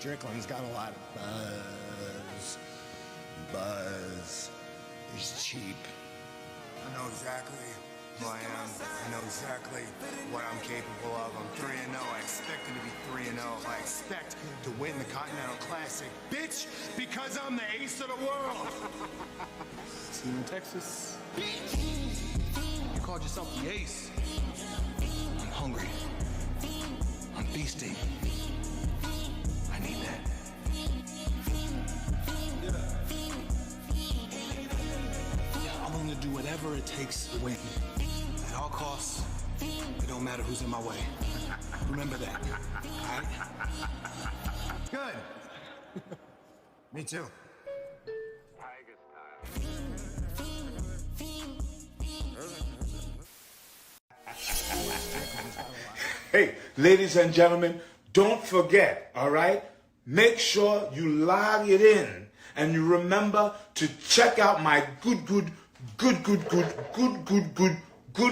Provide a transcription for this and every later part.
Strickland's got a lot of buzz. Buzz is cheap. I know exactly who I am. I know exactly what I'm capable of. I'm 3-0. I expect to be 3-0. I expect to win the Continental Classic, bitch, because I'm the ace of the world. See you in Texas. You called yourself the ace. I'm hungry. I'm feasting. I need that. Yeah, I'm willing to do whatever it takes to win. At all costs, it don't matter who's in my way. Remember that, all right? Good. Me too. Hey, ladies and gentlemen, don't forget, all right? Make sure you log it in and you remember to check out my good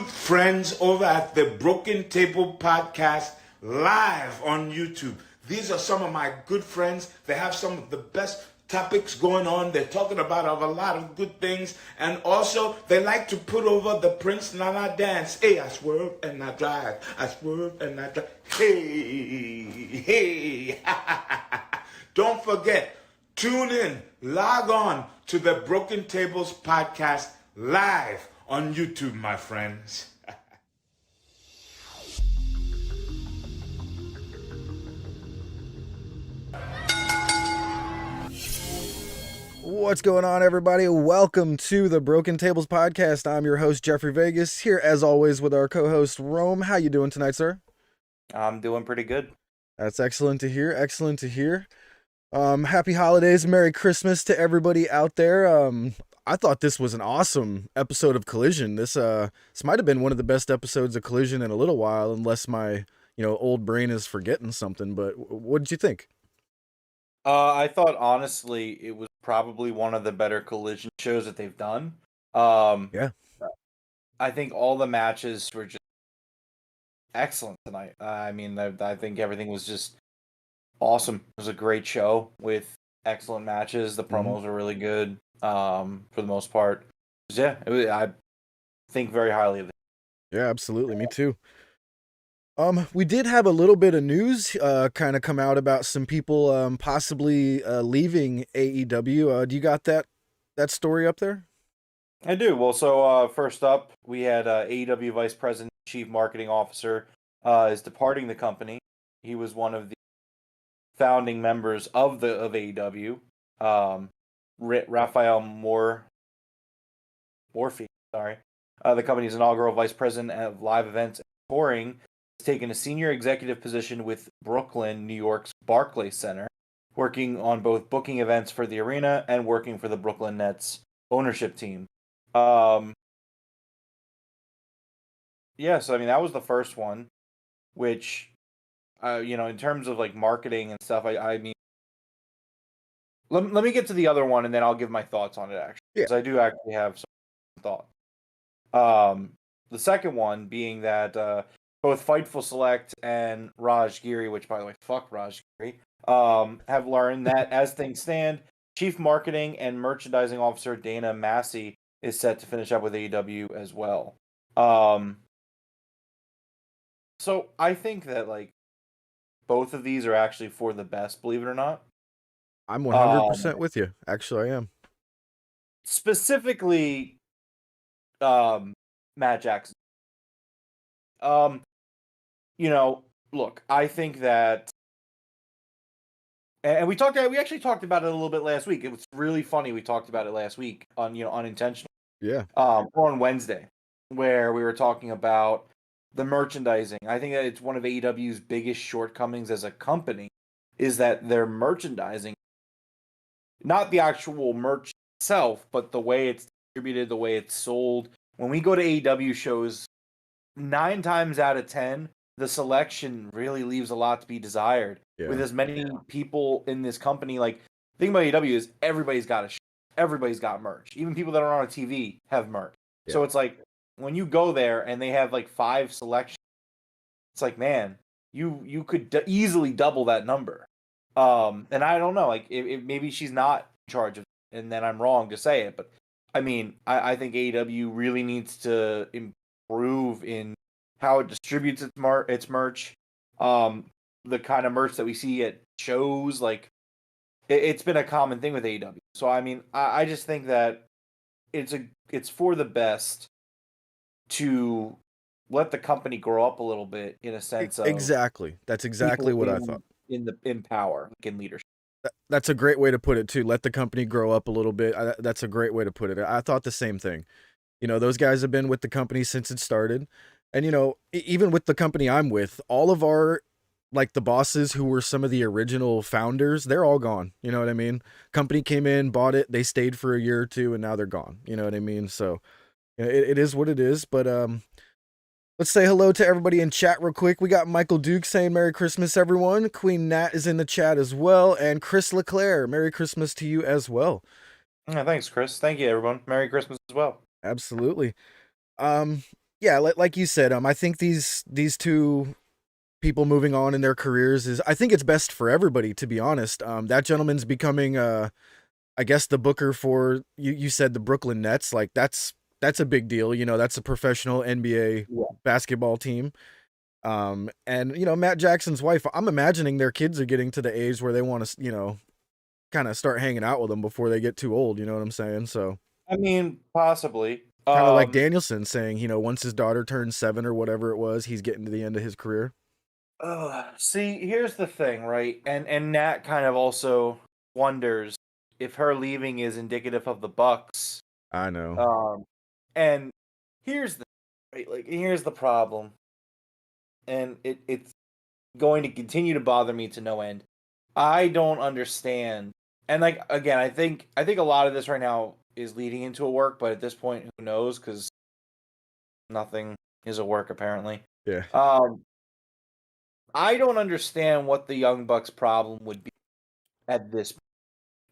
friends over at the Broken Table Podcast live on YouTube. These are some of my good friends. They have some of the best topics going on. They're talking about a lot of good things. And also, they like to put over the Prince Nana dance. Hey, I swerve and I drive. I swerve and I drive. Hey. Don't forget, tune in, log on to the Broken Tables Podcast live on YouTube, my friends. What's going on, everybody? Welcome to the Broken Tables Podcast. I'm your host, Jeffrey Vegas, here as always with our co-host, Rome. How you doing tonight, sir? I'm doing pretty good. That's excellent to hear. Excellent to hear. Happy holidays, Merry Christmas to everybody out there. I thought this was an awesome episode of Collision. This might have been one of the best episodes of Collision in a little while, unless my old brain is forgetting something. But what did you think? I thought honestly it was probably one of the better Collision shows that they've done. Yeah. I think all the matches were just excellent tonight. I mean, I think everything was just awesome. It was a great show with excellent matches. The promos were really good for the most part. Yeah, I think very highly of it. Yeah, absolutely. Me too. We did have a little bit of news kind of come out about some people possibly leaving AEW. Do you got that story up there? I do. Well, so first up, we had AEW Vice President, Chief Marketing Officer is departing the company. He was one of the founding members of AEW. Raphael Morphy, the company's inaugural Vice President of Live Events and Touring, taken a senior executive position with Brooklyn, New York's Barclays Center, working on both booking events for the arena and working for the Brooklyn Nets ownership team. So I mean, that was the first one, which, in terms of like marketing and stuff, I mean, let me get to the other one and then I'll give my thoughts on it actually, because I do actually have some thoughts. The second one being that, both Fightful Select and Raj Giri, which, by the way, fuck Raj Giri, have learned that as things stand, Chief Marketing and Merchandising Officer Dana Massey is set to finish up with AEW as well. So I think that like both of these are actually for the best, believe it or not. I'm 100% with you. Actually, I am. Specifically, Matt Jackson. Look, I think that, and we actually talked about it a little bit last week. It was really funny. We talked about it last week on, Unintentional. Yeah. Or on Wednesday, where we were talking about the merchandising. I think that it's one of AEW's biggest shortcomings as a company is that their merchandising, not the actual merch itself, but the way it's distributed, the way it's sold. When we go to AEW shows, 9 times out of 10, the selection really leaves a lot to be desired. Yeah. With as many people in this company, like, the thing about AEW is everybody's got a shirt, everybody's got merch. Even people that are on a TV have merch. Yeah. So it's like, when you go there and they have like 5 selections, it's like, man, you could easily double that number. And I don't know, like maybe she's not in charge of it, and then I'm wrong to say it, but I mean, I think AEW really needs to improve in how it distributes its merch. The kind of merch that we see at shows, like it's been a common thing with AEW. So I mean, I just think that it's for the best to let the company grow up a little bit in a sense of Exactly. That's exactly people what I thought. in power, like in leadership. That's a great way to put it too. Let the company grow up a little bit. That's a great way to put it. I thought the same thing. You know, those guys have been with the company since it started. And, you know, even with the company I'm with, all of our, like the bosses who were some of the original founders, they're all gone. You know what I mean? Company came in, bought it, they stayed for a year or two, and now they're gone. You know what I mean? So you know, it is what it is. But let's say hello to everybody in chat real quick. We got Michael Duke saying Merry Christmas, everyone. Queen Nat is in the chat as well. And Chris LeClaire, Merry Christmas to you as well. Yeah, thanks, Chris. Thank you, everyone. Merry Christmas as well. Absolutely. Yeah, like you said, I think these two people moving on in their careers I think it's best for everybody, to be honest. That gentleman's becoming I guess the booker for you said the Brooklyn Nets. Like that's a big deal. You know, that's a professional NBA basketball team. And you know, Matt Jackson's wife, I'm imagining their kids are getting to the age where they want to, you know, kind of start hanging out with them before they get too old, you know what I'm saying? So I mean, possibly. kind of like Danielson saying, you know, once his daughter turns 7 or whatever it was, he's getting to the end of his career. See, here's the thing, right? And Nat kind of also wonders if her leaving is indicative of the Bucks. I know. And here's the right, like here's the problem, and it's going to continue to bother me to no end. I don't understand, and like again, I think a lot of this right now is leading into a work, but at this point, who knows? Because nothing is a work apparently. Yeah. I don't understand what the Young Bucks' problem would be at this point.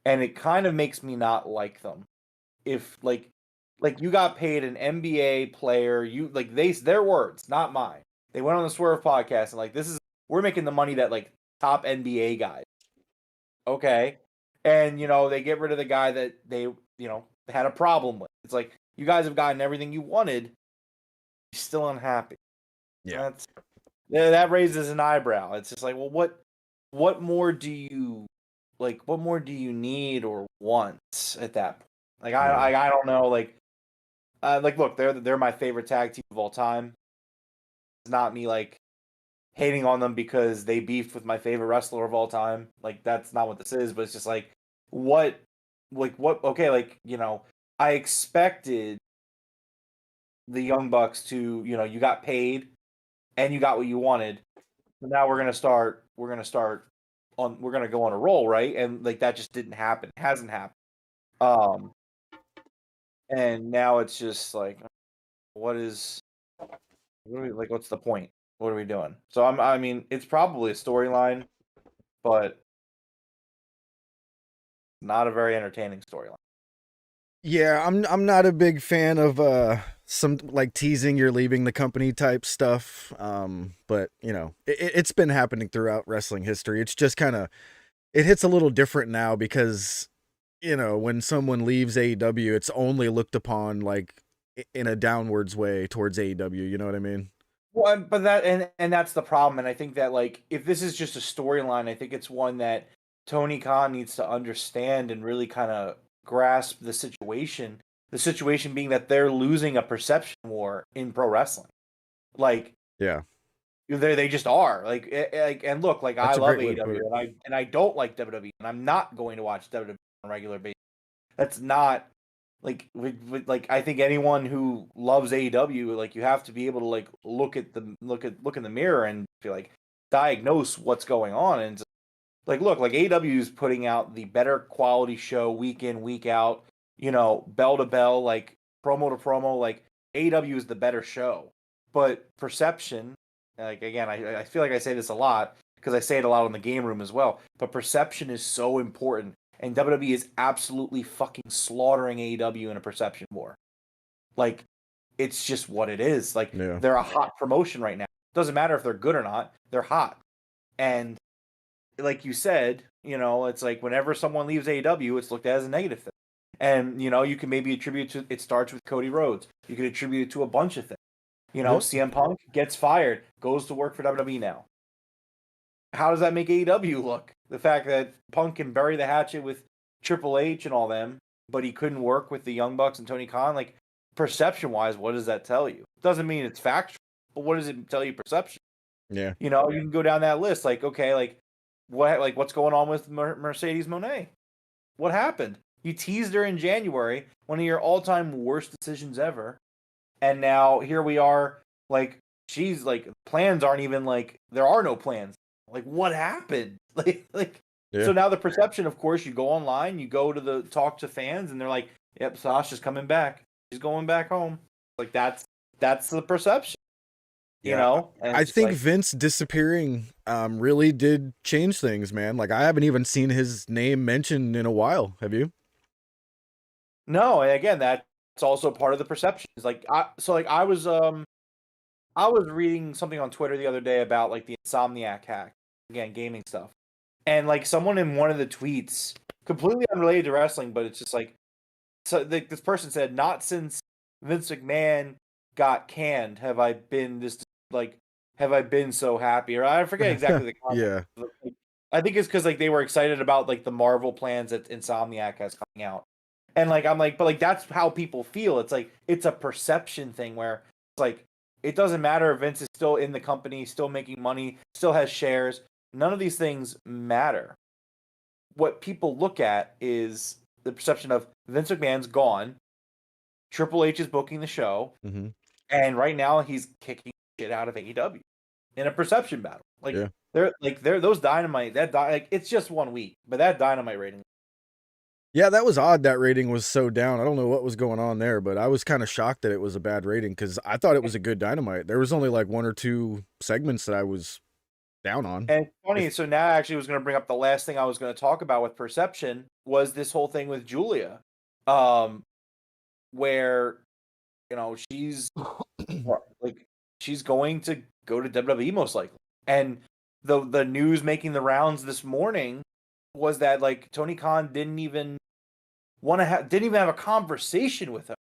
And it kind of makes me not like them. If like you got paid an NBA player, you like their words, not mine. They went on the Swerve podcast and like we're making the money that like top NBA guys. Okay. And you know, they get rid of the guy that they, you know, had a problem with. It's like you guys have gotten everything you wanted, you're still unhappy. Yeah. That raises an eyebrow. It's just like, well, what more do you like? What more do you need or want at that point? Like, I don't know. Like, look, they're my favorite tag team of all time. It's not me like hating on them because they beefed with my favorite wrestler of all time. Like, that's not what this is. But it's just like, what? Okay, like you know, I expected the Young Bucks to, you know, you got paid and you got what you wanted. So now we're gonna go on a roll, right? And like that just didn't happen. It hasn't happened. And now it's just like, what's the point? What are we doing? So I mean, it's probably a storyline, but not a very entertaining storyline. Yeah, I'm not a big fan of some like teasing you're leaving the company type stuff. But you know, it's been happening throughout wrestling history. It's just kind of it hits a little different now because you know, when someone leaves AEW, it's only looked upon like in a downwards way towards AEW, you know what I mean? Well, but and that's the problem. And I think that like if this is just a storyline, I think it's one that Tony Khan needs to understand and really kind of grasp the situation. The situation being that they're losing a perception war in pro wrestling. Like, yeah, they just are. Like and look, like That's I a love great way to put AEW and I don't like WWE and I'm not going to watch WWE on a regular basis. That's not like like I think anyone who loves AEW, like you have to be able to like look in the mirror and feel like diagnose what's going on and like look, like AEW is putting out the better quality show week in, week out, you know, bell to bell, like promo to promo, like AEW is the better show. But perception, like again, I feel like I say this a lot because I say it a lot in the game room as well. But perception is so important. And WWE is absolutely fucking slaughtering AEW in a perception war. Like, it's just what it is. Like, they're a hot promotion right now. Doesn't matter if they're good or not. They're hot. And like you said, You know, it's like whenever someone leaves AEW, it's looked at as a negative thing. And, you know, you can maybe attribute to it starts with Cody Rhodes. You can attribute it to a bunch of things. You know, CM Punk gets fired, goes to work for WWE now. How does that make AEW look? The fact that Punk can bury the hatchet with Triple H and all them, but he couldn't work with the Young Bucks and Tony Khan, like perception-wise, what does that tell you? Doesn't mean it's factual, but what does it tell you perception? Yeah. You know, you can go down that list. Like, okay, what's going on with Mercedes Moné? What happened? You teased her in January, one of your all-time worst decisions ever, and now here we are. Like, she's like, plans aren't even like there are no plans. Like, what happened? So now the perception, of course, you go online, you go to talk to fans, and they're like, "Yep, Sasha's coming back. She's going back home." Like that's the perception. You know, and I think Vince disappearing really did change things, man. Like I haven't even seen his name mentioned in a while. Have you? No, and again, that's also part of the perception. It's like I was reading something on Twitter the other day about like the Insomniac hack, again, gaming stuff, and like someone in one of the tweets, completely unrelated to wrestling, but it's just like, so this person said, "Not since Vince McMahon got canned have I been so happy," or I forget exactly the concept. Yeah. I think it's because like they were excited about like the Marvel plans that Insomniac has coming out, and like I'm like, but like that's how people feel. It's like it's a perception thing where it's like it doesn't matter if Vince is still in the company, still making money, still has shares. None of these things matter. What people look at is the perception of Vince McMahon's gone. Triple H is booking the show, and right now he's kicking shit out of AEW in a perception battle. Like they're those Dynamite like it's just 1 week, but that Dynamite rating. Yeah, that was odd. That rating was so down. I don't know what was going on there, but I was kind of shocked that it was a bad rating because I thought it was a good Dynamite. There was only like 1 or 2 segments that I was down on. And funny, so now I actually was going to bring up the last thing I was going to talk about with perception was this whole thing with Julia, where you know she's like she's going to go to WWE most likely, and the news making the rounds this morning was that like Tony Khan didn't even have a conversation with him,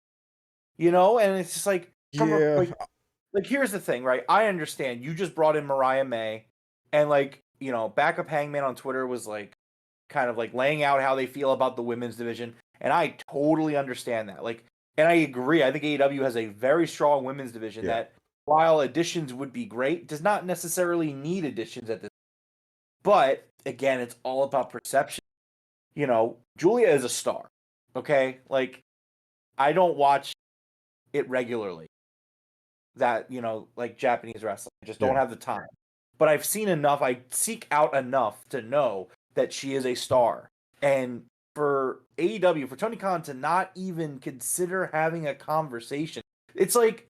you know, and it's just like like here's the thing, right? I understand you just brought in Mariah May, and like you know, Backup Hangman on Twitter was like kind of like laying out how they feel about the women's division, and I totally understand that. Like, and I agree. I think AEW has a very strong women's division that, while additions would be great, does not necessarily need additions at this. But again, it's all about perception. You know, Julia is a star. Okay, like I don't watch it regularly. That you know, like Japanese wrestling, I just don't have the time. But I've seen enough. I seek out enough to know that she is a star. And for AEW, for Tony Khan to not even consider having a conversation, it's like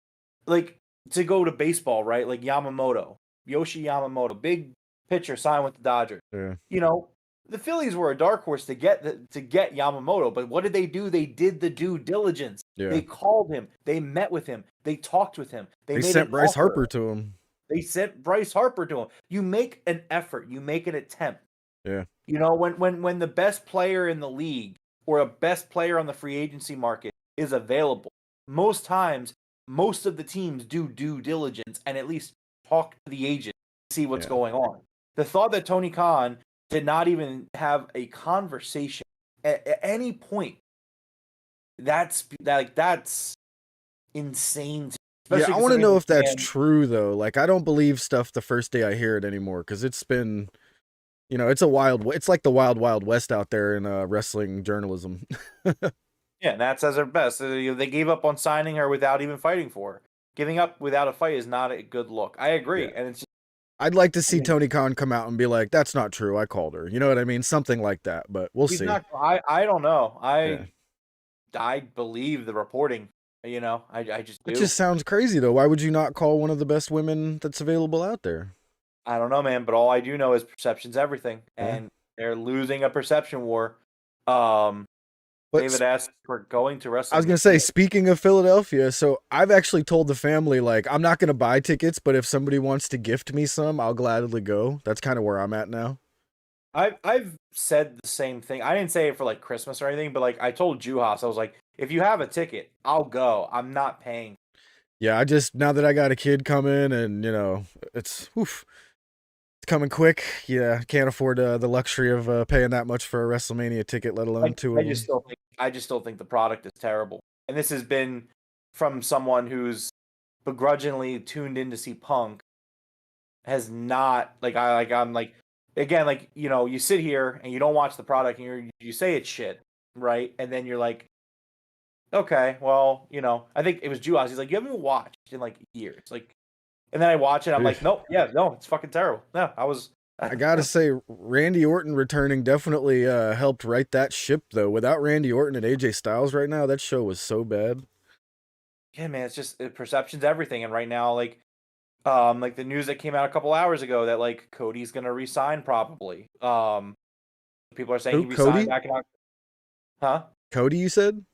to go to baseball, right? Like Yoshi Yamamoto, big pitcher, signed with the Dodgers. Yeah. You know, the Phillies were a dark horse to get Yamamoto, but what did they do? They did the due diligence. Yeah. They called him. They met with him. They talked with him. They sent Bryce Harper to him. They sent Bryce Harper to him. You make an effort. You make an attempt. Yeah. You know, when the best player in the league or a best player on the free agency market is available, most times, most of the teams do due diligence and at least talk to the agent to see what's going on. The thought that Tony Khan did not even have a conversation at any point, that's insane. Yeah, I want to know if that's true, though. Like, I don't believe stuff the first day I hear it anymore, because it's been, you know, it's like the wild, wild west out there in wrestling journalism. Yeah, and that says it best. They gave up on signing her without even fighting for her. Giving up without a fight is not a good look. I agree. And it's just, I'd like to see Tony Khan come out and be like, that's not true, I called her. You know what I mean? Something like that, but we'll see. I don't know. I believe the reporting. You know, I just do. It just sounds crazy, though. Why would you not call one of the best women that's available out there? I don't know, man, but all I do know is perception's everything, and they're losing a perception war. David asked for going to wrestling. I was going to say, speaking of Philadelphia, so I've actually told the family, like, I'm not going to buy tickets, but if somebody wants to gift me some, I'll gladly go. That's kind of where I'm at now. I've said the same thing. I didn't say it for like Christmas or anything, but like I told Juhas, I was like, if you have a ticket, I'll go. I'm not paying. Yeah, I just now that I got a kid coming and it's it's coming quick. Yeah, can't afford the luxury of paying that much for a WrestleMania ticket, let alone two of them. I just still think the product is terrible. And this has been from someone who's begrudgingly tuned in to see Punk, has not I'm like again, like, you sit here and you don't watch the product and you say it's shit, right? And then you're like, okay, well, I think it was Juaz. He's like, you haven't watched in like years, like, and then I watch it. I'm like, nope, yeah, no, it's fucking terrible. No, I gotta say, Randy Orton returning definitely helped right that ship, though. Without Randy Orton and AJ Styles right now, that show was so bad. Yeah, man, it's just perception's everything. And right now, like the news that came out a couple hours ago that like Cody's gonna resign probably. People are saying he resigned Cody? back in October. Huh? Cody, you said?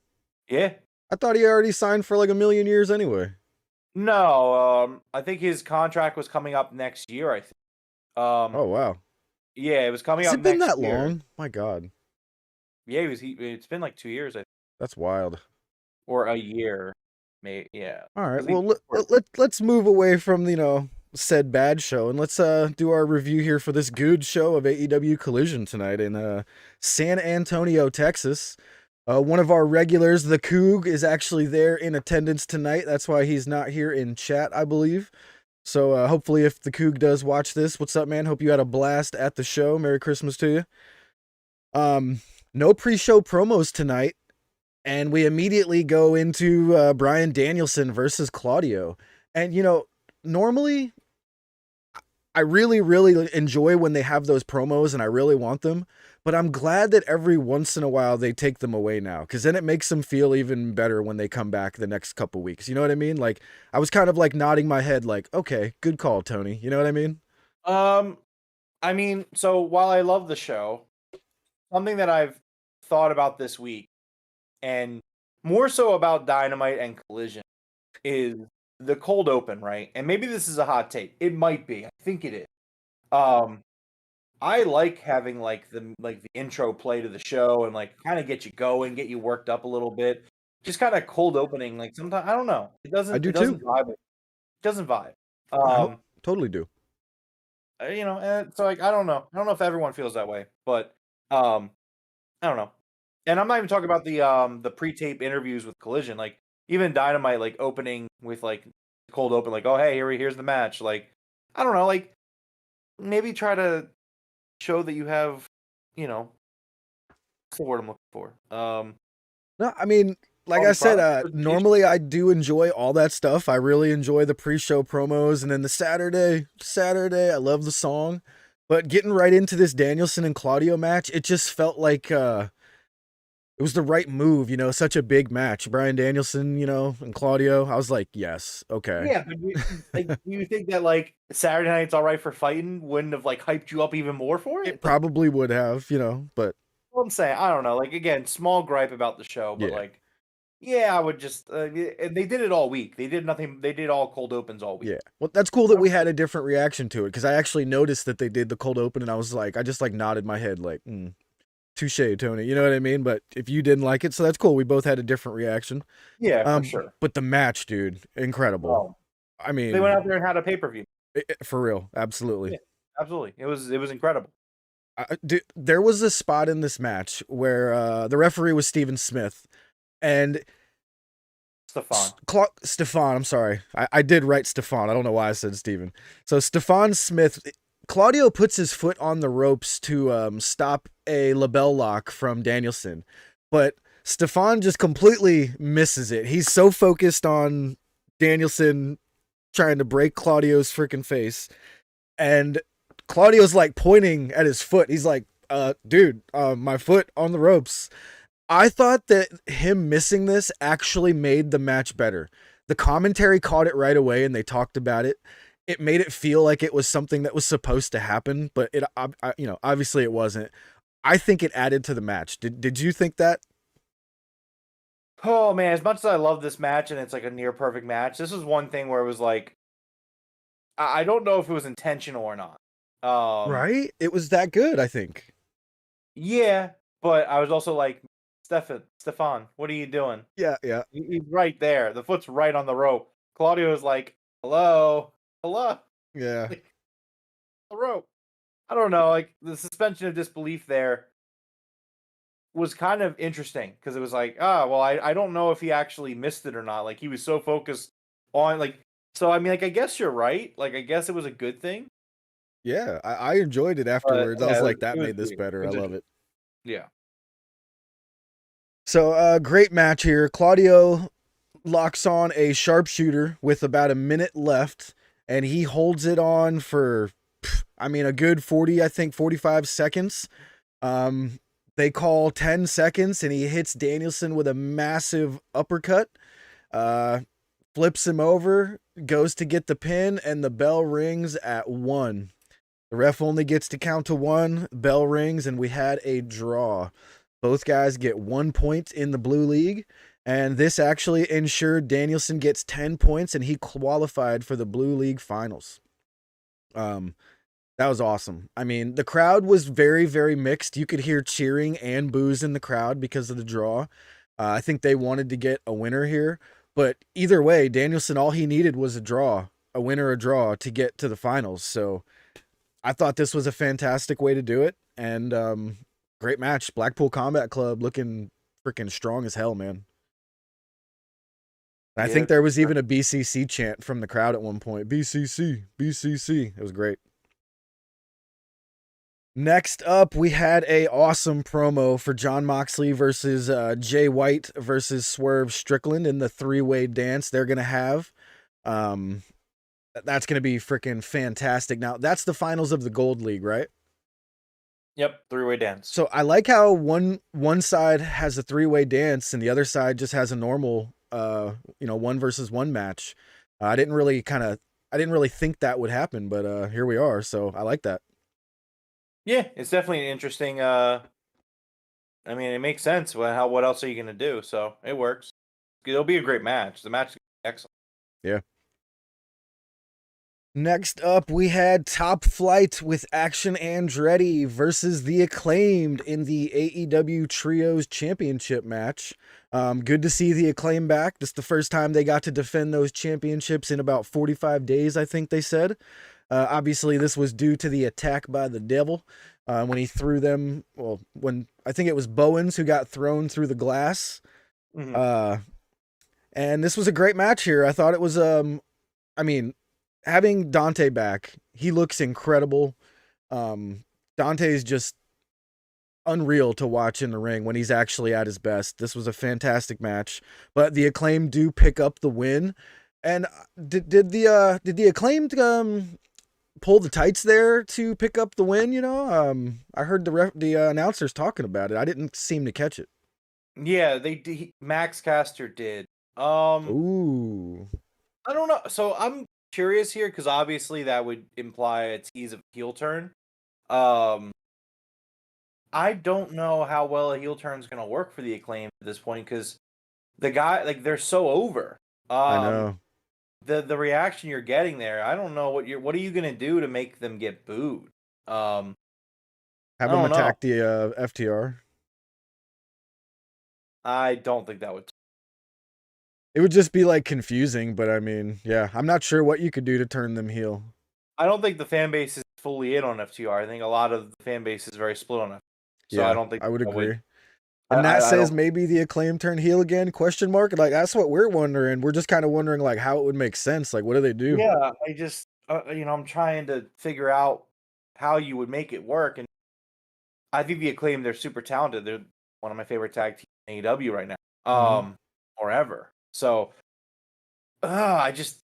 Yeah. I thought he already signed for like a million years anyway. No, I think his contract was coming up next year, I think. Oh, wow. Yeah, it was coming Has up it been next that year. long? My God. Yeah, it's been like 2 years, I think. That's wild. Or a year. Maybe, yeah. All right, well, let's move away from, said bad show, and let's do our review here for this good show of AEW Collision tonight in San Antonio, Texas. One of our regulars, the Coog, is actually there in attendance tonight. That's why he's not here in chat, I believe. So hopefully if the Coog does watch this, what's up, man? Hope you had a blast at the show. Merry Christmas to you. No pre-show promos tonight. And we immediately go into Bryan Danielson versus Claudio. And, normally I really, really enjoy when they have those promos and I really want them. But I'm glad that every once in a while they take them away now, because then it makes them feel even better when they come back the next couple weeks. You know what I mean? Like, I was kind of like nodding my head like, okay, good call, Tony. You know what I mean? I mean, so while I love the show, something that I've thought about this week, and more so about Dynamite and Collision, is the cold open, right? And maybe this is a hot take. It might be. I think it is. I like having like the intro play to the show and like kind of get you going, get you worked up a little bit. Just kind of cold opening. Like sometimes I don't know. It doesn't. I do it doesn't too. vibe. It doesn't vibe. Totally do. So like I don't know. I don't know if everyone feels that way, but I don't know. And I'm not even talking about the pre-tape interviews with Collision. Like even Dynamite, like opening with like cold open, like, oh hey, here's the match. Like I don't know, like maybe try to show that you have, what's the word I'm looking for? No, I mean, like I said, normally I do enjoy all that stuff. I really enjoy the pre-show promos, and then the Saturday, I love the song. But getting right into this Danielson and Claudio match, it just felt like it was the right move, such a big match. Bryan Danielson, and Claudio. I was like, yes, okay. Yeah, but do you think that like Saturday Night's All Right for Fighting wouldn't have like hyped you up even more for it? It probably would have, but well, I'm saying, I don't know. Like again, small gripe about the show, but like, yeah, I would just. They did it all week. They did nothing. They did all cold opens all week. Yeah, well, that's cool that we had a different reaction to it, because I actually noticed that they did the cold open, and I was like, I just like nodded my head like, touche, Tony. You know what I mean? But if you didn't like it, so that's cool. We both had a different reaction. Yeah, for sure. But the match, dude, incredible. I mean, they went out there and had a pay-per-view. For real, absolutely. Yeah, absolutely. It was incredible. There was a spot in this match where the referee was Steven Smith, and Stefan. I'm sorry, I did write Stefan. I don't know why I said Steven. So Stefan Smith. Claudio puts his foot on the ropes to stop a label lock from Danielson, but Stefan just completely misses it. He's so focused on Danielson trying to break Claudio's freaking face, and Claudio's like pointing at his foot. He's like, dude, my foot on the ropes. I thought that him missing this actually made the match better. The commentary caught it right away and they talked about it. It made it feel like it was something that was supposed to happen, but it, obviously it wasn't. I think it added to the match. Did you think that? Oh man, as much as I love this match and it's like a near perfect match, this was one thing where it was like, I don't know if it was intentional or not. Right? It was that good, I think. Yeah, but I was also like, Stefan, what are you doing? Yeah, yeah. He's right there. The foot's right on the rope. Claudio is like, hello, Yeah. like, the rope. I don't know. Like the suspension of disbelief there was kind of interesting because it was like, well, I don't know if he actually missed it or not. Like he was so focused on like, so I mean, like I guess you're right. Like I guess it was a good thing. Yeah, I enjoyed it But afterwards. I was yeah, like, it that was made this weird. better. It I was love it. yeah. So, great match here. Claudio locks on a sharpshooter with about a minute left, and he holds it on for, I mean, a good 40, I think 45 seconds. They call 10 seconds, and he hits Danielson with a massive uppercut. Flips him over, goes to get the pin, and the bell rings at 1. The ref only gets to count to 1, bell rings, and we had a draw. Both guys get 1 point in the blue league, and this actually ensured Danielson gets 10 points, and he qualified for the blue league finals. That was awesome. I mean, the crowd was very, very mixed. You could hear cheering and boos in the crowd because of the draw. I think they wanted to get a winner here, but either way, Danielson, all he needed was a win or a draw to get to the finals. So I thought this was a fantastic way to do it, and great match. Blackpool Combat Club looking freaking strong as hell, man. And I think there was even a BCC chant from the crowd at one point. BCC, BCC. It was great. Next up, we had a awesome promo for Jon Moxley versus Jay White versus Swerve Strickland in the 3-way dance they're going to have. That's going to be freaking fantastic. Now, that's the finals of the Gold League, right? Yep, 3-way dance. So I like how one side has a 3-way dance and the other side just has a normal 1 versus 1 match. I didn't really think that would happen, but here we are. So I like that. Yeah, it's definitely an interesting. I mean, it makes sense. What else are you gonna do? So it works. It'll be a great match. The match is excellent. Yeah. Next up, we had Top Flight with Action Andrade versus the Acclaimed in the AEW Trios Championship match. Good to see the Acclaim back. This is the first time they got to defend those championships in about 45 days, I think they said. Obviously, this was due to the attack by the Devil when he threw them. Well, when I think it was Bowens who got thrown through the glass. Mm-hmm. And this was a great match here. I thought it was, having Dante back, he looks incredible. Dante's just unreal to watch in the ring when he's actually at his best. This was a fantastic match, but the Acclaim do pick up the win. And did the Acclaimed pull the tights there to pick up the win? I heard the announcers talking about it. I didn't seem to catch it. Yeah, they did. Max Caster did. Ooh. I don't know. So I'm curious here because obviously that would imply a tease of heel turn. I don't know how well a heel turn is going to work for the Acclaim at this point because the guy, like, they're so over. I know. The reaction you're getting there, I don't know what are you going to do to make them get booed? Have them attack the FTR. I don't think that would. It would just be like confusing, but I mean, yeah, I'm not sure what you could do to turn them heel. I don't think the fan base is fully in on FTR. I think a lot of the fan base is very split on it. So yeah, I don't think I would agree. And that says maybe the Acclaim turn heel again? Question mark. Like that's what we're wondering. We're just kind of wondering like how it would make sense. Like what do they do? Yeah, I just I'm trying to figure out how you would make it work, and I think the Acclaim, they're super talented. They're one of my favorite tag teams in AEW right now, or ever. So I just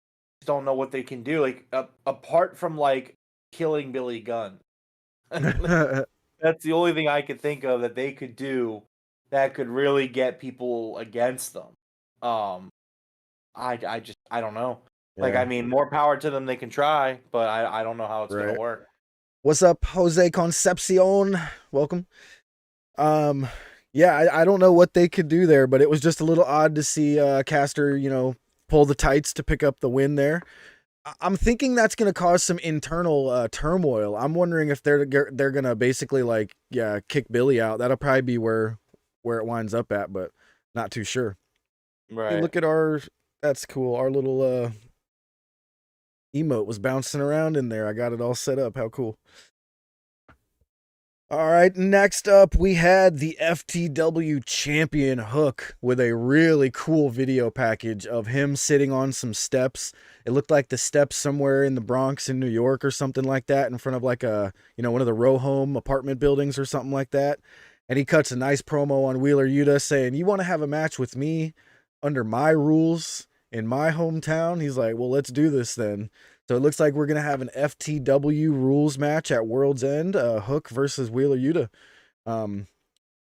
don't know what they can do. Like apart from like killing Billy Gunn, that's the only thing I could think of that they could do that could really get people against them. I don't know. Yeah. Like, I mean, more power to them. They can try, but I don't know how it's gonna work. What's up, Jose Concepcion? Welcome. Yeah, I don't know what they could do there, but it was just a little odd to see Caster, pull the tights to pick up the win there. I'm thinking that's going to cause some internal turmoil. I'm wondering if they're going to basically like kick Billy out. That'll probably be where it winds up at, but not too sure. Right. Hey, look at our that's cool. Our little emote was bouncing around in there. I got it all set up. How cool. All right, next up we had the FTW champion Hook with a really cool video package of him sitting on some steps. It looked like the steps somewhere in the Bronx in New York or something like that, in front of like a, one of the row home apartment buildings or something like that. And he cuts a nice promo on Wheeler Yuta saying, "You want to have a match with me under my rules in my hometown?" He's like, "Well, let's do this then." So it looks like we're going to have an FTW rules match at World's End, Hook versus Wheeler Yuta.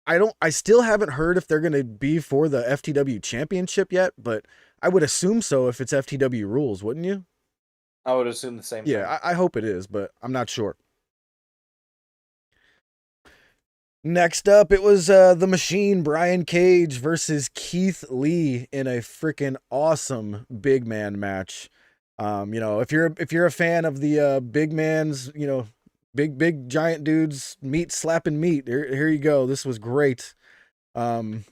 I still haven't heard if they're going to be for the FTW championship yet, but I would assume so if it's FTW rules, wouldn't you? I would assume the same thing. Yeah, I hope it is, but I'm not sure. Next up, it was the Machine, Brian Cage versus Keith Lee in a freaking awesome big man match. If you're a fan of the big man's, big giant dudes meat slapping meat, here you go. This was great. The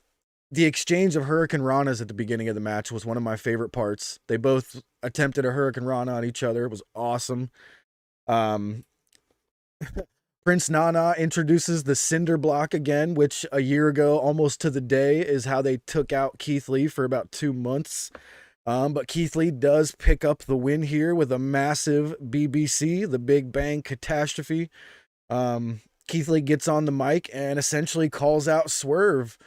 exchange of Hurricane Ranas at the beginning of the match was one of my favorite parts. They both attempted a Hurricane Rana on each other. It was awesome. Prince Nana introduces the Cinder Block again, which a year ago, almost to the day, is how they took out Keith Lee for about 2 months. But Keith Lee does pick up the win here with a massive BBC, the Big Bang Catastrophe. Keith Lee gets on the mic and essentially calls out Swerve,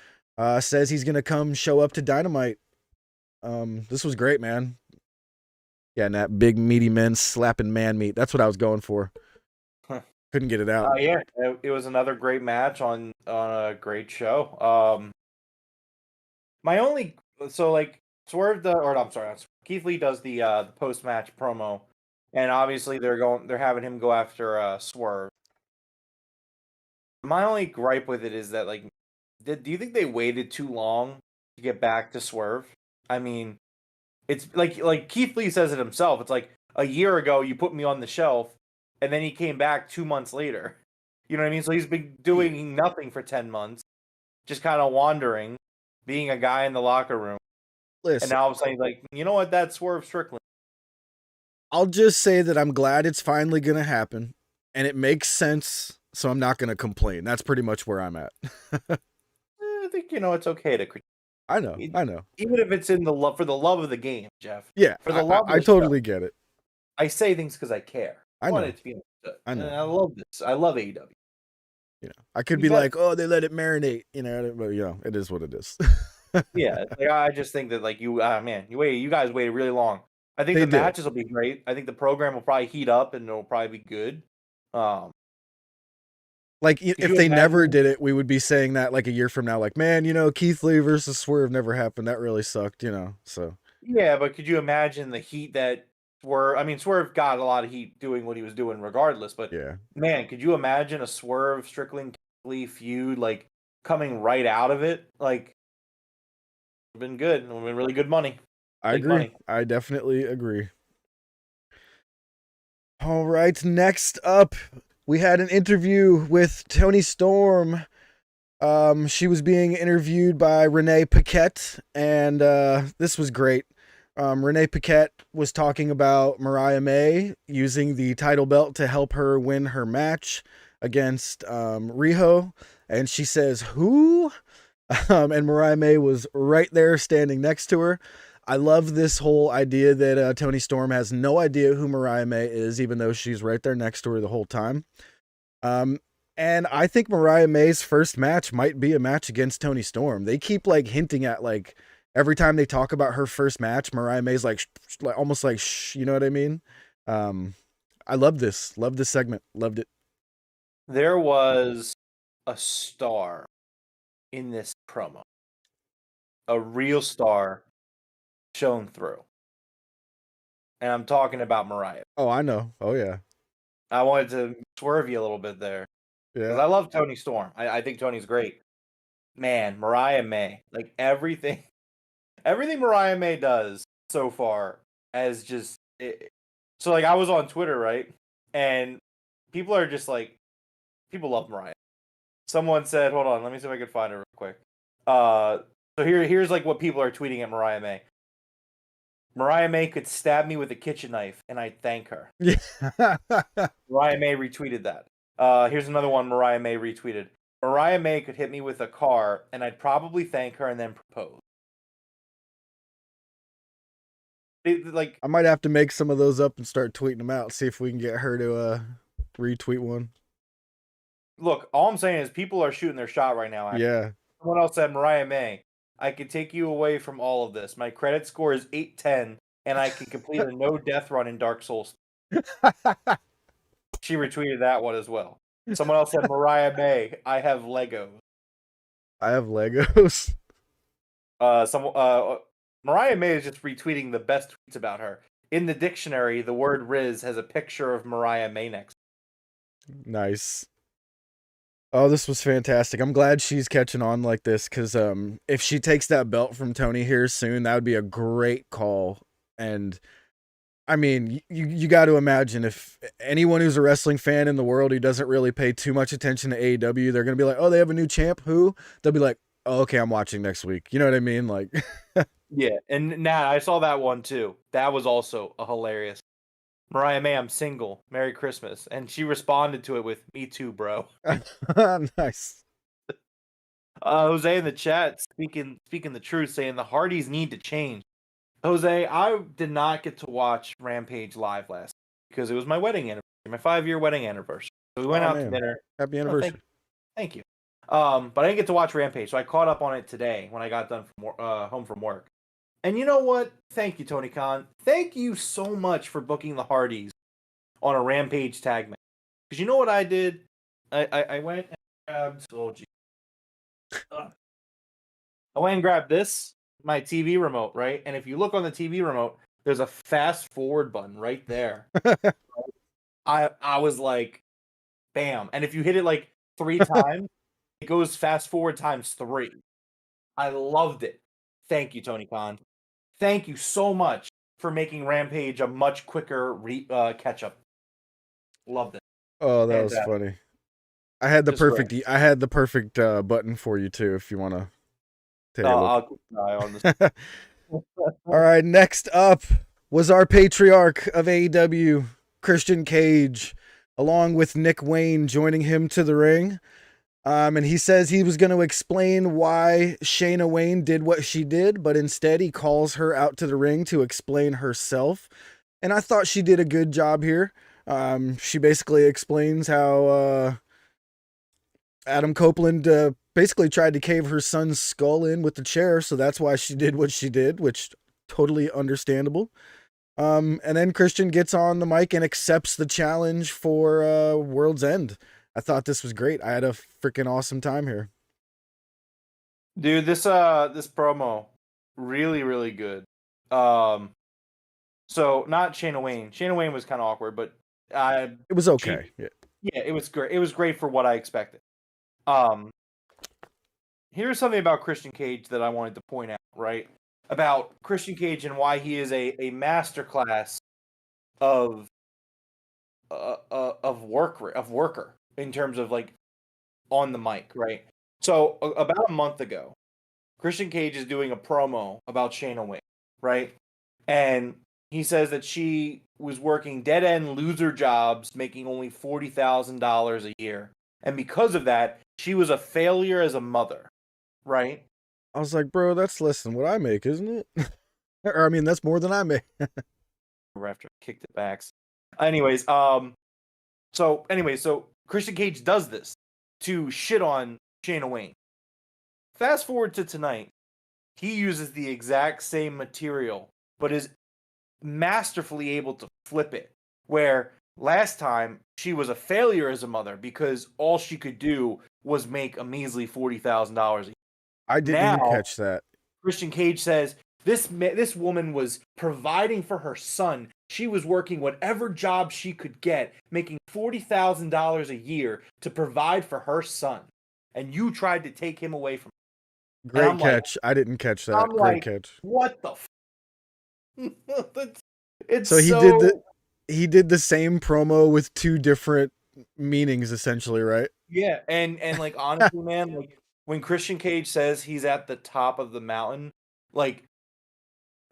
says he's going to come show up to Dynamite. This was great, man. Yeah, and that big meaty men slapping man meat. That's what I was going for. Couldn't get it out. Yeah, it was another great match on a great show. Keith Lee does the post match promo, and obviously they're having him go after Swerve. My only gripe with it is that do you think they waited too long to get back to Swerve? I mean, it's like Keith Lee says it himself. It's like a year ago you put me on the shelf, and then he came back 2 months later. You know what I mean? So he's been doing nothing for 10 months, just kind of wandering, being a guy in the locker room. Listen, and now all of a sudden he's like, you know what? That's Swerve Strickland. I'll just say that I'm glad it's finally going to happen, and it makes sense, so I'm not going to complain. That's pretty much where I'm at. I think, it's okay to critique. I know. Even if it's for the love of the game, Jeff. Yeah, for the love I totally get it. I say things because I care. I want know. it to be understood. I know. And I love this. I love AEW. I could be like, oh, they let it marinate, but it is what it is. Yeah, I just think that you guys waited really long. I think matches will be great. I think the program will probably heat up and it'll probably be good. If they never did it, we would be saying that a year from now, man, Keith Lee versus Swerve never happened. That really sucked, so. Yeah, but could you imagine the heat that Swerve got a lot of heat doing what he was doing regardless, but yeah, man, could you imagine a Swerve Strickland Lee feud coming right out of it? Been good. Been really good money. I agree. Money. I definitely agree. All right, next up, we had an interview with Toni Storm. She was being interviewed by Renee Paquette, and this was great. Renee Paquette was talking about Mariah May using the title belt to help her win her match against Riho, and she says, "Who?" And Mariah May was right there standing next to her. I love this whole idea that Toni Storm has no idea who Mariah May is, even though she's right there next to her the whole time. And I think Mariah May's first match might be a match against Toni Storm. They keep hinting at every time they talk about her first match, Mariah May's almost shh, you know what I mean? I love this. Love this segment. Loved it. There was a star in this promo. A real star shown through. And I'm talking about Mariah. Oh, I know. Oh, yeah. I wanted to swerve you a little bit there. Yeah. Because I love Toni Storm. I think Toni's great. Man, Mariah May. Everything Mariah May does so far has just So like I was on Twitter, right? And people are just like, people love Mariah. Someone said, hold on, let me see if I can find it real quick. So here's like what people are tweeting at Mariah May. Mariah May could stab me with a kitchen knife, and I'd thank her. Yeah. Mariah May retweeted that. Here's another one Mariah May retweeted. Mariah May could hit me with a car, and I'd probably thank her and then propose. Like, I might have to make some of those up and start tweeting them out. See if we can get her to retweet one. look, all I'm saying is people are shooting their shot right now. Actually. Yeah. Someone else said, Mariah May, I could take you away from all of this. My credit score is 810, and I can complete a no death run in Dark Souls. She retweeted that one as well. Someone else said, Mariah May, I have Legos. I have Legos. Mariah May is just retweeting the best tweets about her. In the dictionary, the word Riz has a picture of Mariah May next. Nice. Oh, this was fantastic. I'm glad she's catching on like this, because if she takes that belt from Tony here soon, that would be a great call. And I mean, you got to imagine if anyone who's a wrestling fan in the world who doesn't really pay too much attention to AEW, they're going to be like, oh, they have a new champ. Who? They'll be like, oh, okay, I'm watching next week. You know what I mean? Like, yeah. And Nat, I saw that one too. That was also a hilarious. Mariah May, I'm single. Merry Christmas. And she responded to it with, me too, bro. Nice. Jose in the chat speaking the truth, saying the Hardys need to change. Jose, I did not get to watch Rampage live last because it was my wedding anniversary, my 5-year wedding anniversary. So we went out to dinner. Happy anniversary. Thank you. But I didn't get to watch Rampage, so I caught up on it today when I got done from home from work. And you know what? Thank you, Tony Khan. Thank you so much for booking the Hardys on a Rampage tag match. Because you know what I did? I went and grabbed... Oh, geez. I went and grabbed this, my TV remote, right? And if you look on the TV remote, there's a fast forward button right there. I was like, bam. And if you hit it like 3 times, it goes fast forward times 3. I loved it. Thank you, Tony Khan. Thank you so much for making Rampage a much quicker catch up. Loved it. Oh, that was funny. I had the perfect button for you too, if you want to take a look. I'll keep an eye on this. All right, next up was our patriarch of AEW, Christian Cage, along with Nick Wayne joining him to the ring. And he says he was going to explain why Shayna Wayne did what she did, but instead he calls her out to the ring to explain herself. And I thought she did a good job here. She basically explains how Adam Copeland basically tried to cave her son's skull in with the chair, so that's why she did what she did, which totally understandable. And then Christian gets on the mic and accepts the challenge for World's End. I thought this was great. I had a freaking awesome time here. Dude, this promo really, really good. So not Shayna Wayne. Shayna Wayne was kind of awkward, but it was okay. Yeah, it was great. It was great for what I expected. Here's something about Christian Cage that I wanted to point out, right? About Christian Cage and why he is a masterclass of worker in terms of like on the mic, right? So about a month ago, Christian Cage is doing a promo about Shayna Wayne, right? And he says that she was working dead-end loser jobs, making only $40,000 a year. And because of that, she was a failure as a mother, right? I was like, bro, that's less than what I make, isn't it? Or, I mean, that's more than I make. After I kicked it back. Anyways, so Christian Cage does this to shit on Shayna Wayne. Fast forward to tonight, he uses the exact same material, but is masterfully able to flip it. Where last time she was a failure as a mother because all she could do was make a measly $40,000 a year. I didn't even catch that. Christian Cage says this woman was providing for her son. She was working whatever job she could get, making $40,000 a year to provide for her son. And you tried to take him away from her. Great catch. I didn't catch that. Great catch. What the So he did he did the same promo with two different meanings, essentially, right? Yeah, and like honestly, man, like when Christian Cage says he's at the top of the mountain, like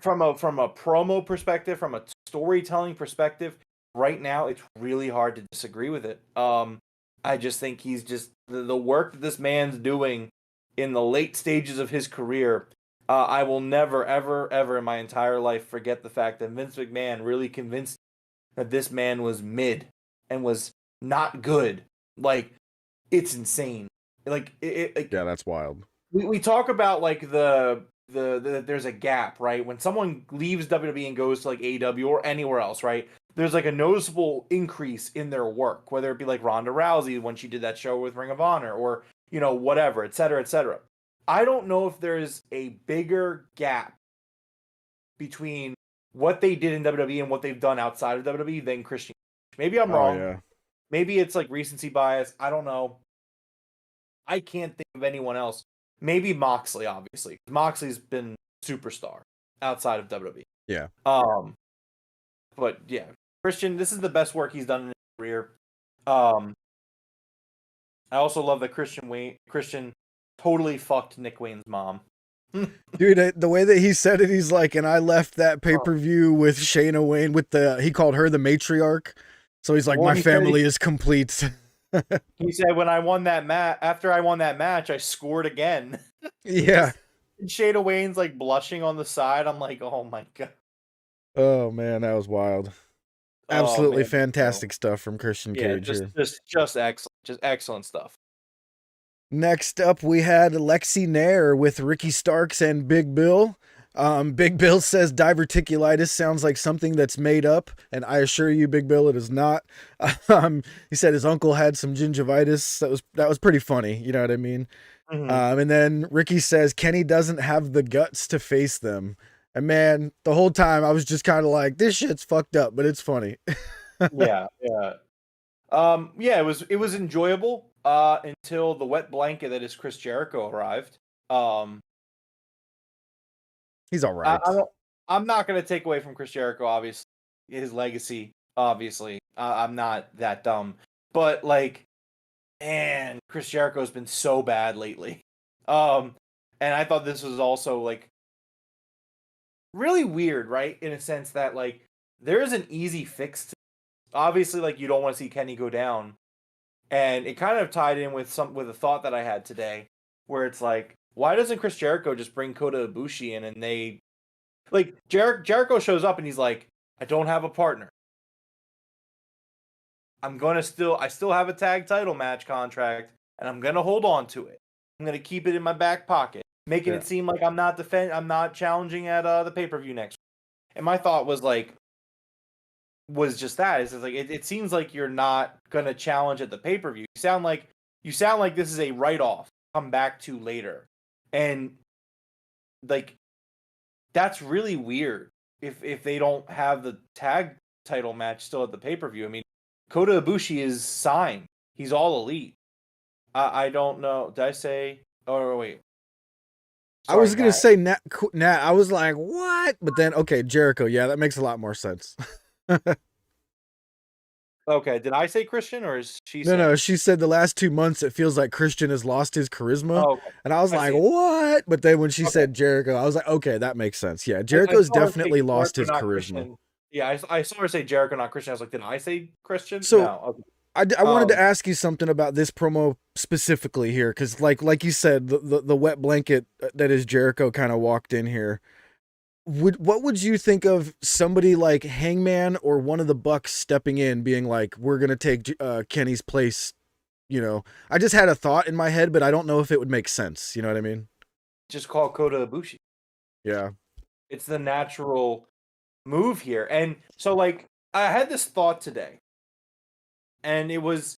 from a promo perspective, from a storytelling perspective, right now it's really hard to disagree with it. I just think he's just the work that this man's doing in the late stages of his career. I will never, ever, ever in my entire life forget the fact that Vince McMahon really convinced that this man was mid and was not good. Like, it's insane. Like, Yeah, that's wild. we talk about like the there's a gap, right? When someone leaves WWE and goes to like AEW or anywhere else, right? There's like a noticeable increase in their work, whether it be like Ronda Rousey when she did that show with Ring of Honor, or whatever, et cetera, et cetera. I don't know if there's a bigger gap between what they did in WWE and what they've done outside of WWE than Christian. Maybe I'm wrong. Yeah. Maybe it's like recency bias. I don't know. I can't think of anyone else. Maybe Moxley, obviously. Moxley's been superstar outside of WWE. Yeah. But yeah, Christian, this is the best work he's done in his career. I also love that Christian totally fucked Nick Wayne's mom. Dude, the way that he said it, he's like, and I left that pay-per-view with Shayna Wayne he called her the matriarch. So he's like, Well, my family is complete. He said, when I won that after I won that match, I scored again. Yeah. And Shayna Wayne's like blushing on the side. I'm like, oh my god. Oh man, that was wild. Absolutely fantastic stuff from Christian Cage here. Just excellent. Just excellent stuff. Next up, we had Lexi Nair with Ricky Starks and Big Bill. Big Bill says diverticulitis sounds like something that's made up, and I assure you, Big Bill, it is not. He said his uncle had some gingivitis. That was pretty funny. You know what I mean? Mm-hmm. And then Ricky says Kenny doesn't have the guts to face them. And man, the whole time I was just kind of like, this shit's fucked up, but it's funny. Yeah. It was enjoyable until the wet blanket that is Chris Jericho arrived. He's all right. I'm not going to take away from Chris Jericho, obviously, his legacy. Obviously, I'm not that dumb, but like, man, Chris Jericho's been so bad lately. And I thought this was also like really weird, right? In a sense that like there is an easy fix to obviously, like, you don't want to see Kenny go down, and it kind of tied in with a thought that I had today, where it's like, why doesn't Chris Jericho just bring Kota Ibushi in, and they like Jericho shows up and he's like, I don't have a partner. I still have a tag title match contract, and I'm gonna hold on to it. I'm gonna keep it in my back pocket, making it seem like I'm not challenging at the pay-per-view next week. And my thought was just that. It's like it seems like you're not gonna challenge at the pay-per-view. You sound like this is a write-off, come back to later. And like that's really weird if they don't have the tag title match still at the pay-per-view. I mean, Kota Ibushi is signed. He's all elite. I don't know. Did I say? Oh wait. Sorry, I was gonna say Nat. I was like, what? But then okay, Jericho. Yeah, that makes a lot more sense. Okay, did I say Christian or is she? No. She said the last 2 months it feels like Christian has lost his charisma, okay. And I was like, what? But then when she said Jericho, I was like, okay, that makes sense. Yeah, Jericho's definitely lost his charisma. Christian. Yeah, I saw her say Jericho, not Christian. I was like, did I say Christian? So no. Okay. I wanted to ask you something about this promo specifically here, because like you said, the wet blanket that is Jericho kind of walked in here. What would you think of somebody like Hangman or one of the Bucks stepping in, being like, we're gonna take Kenny's place? I just had a thought in my head, but I don't know if it would make sense. You know what I mean? Just call Kota Ibushi. Yeah, it's the natural move here. And so like I had this thought today, and it's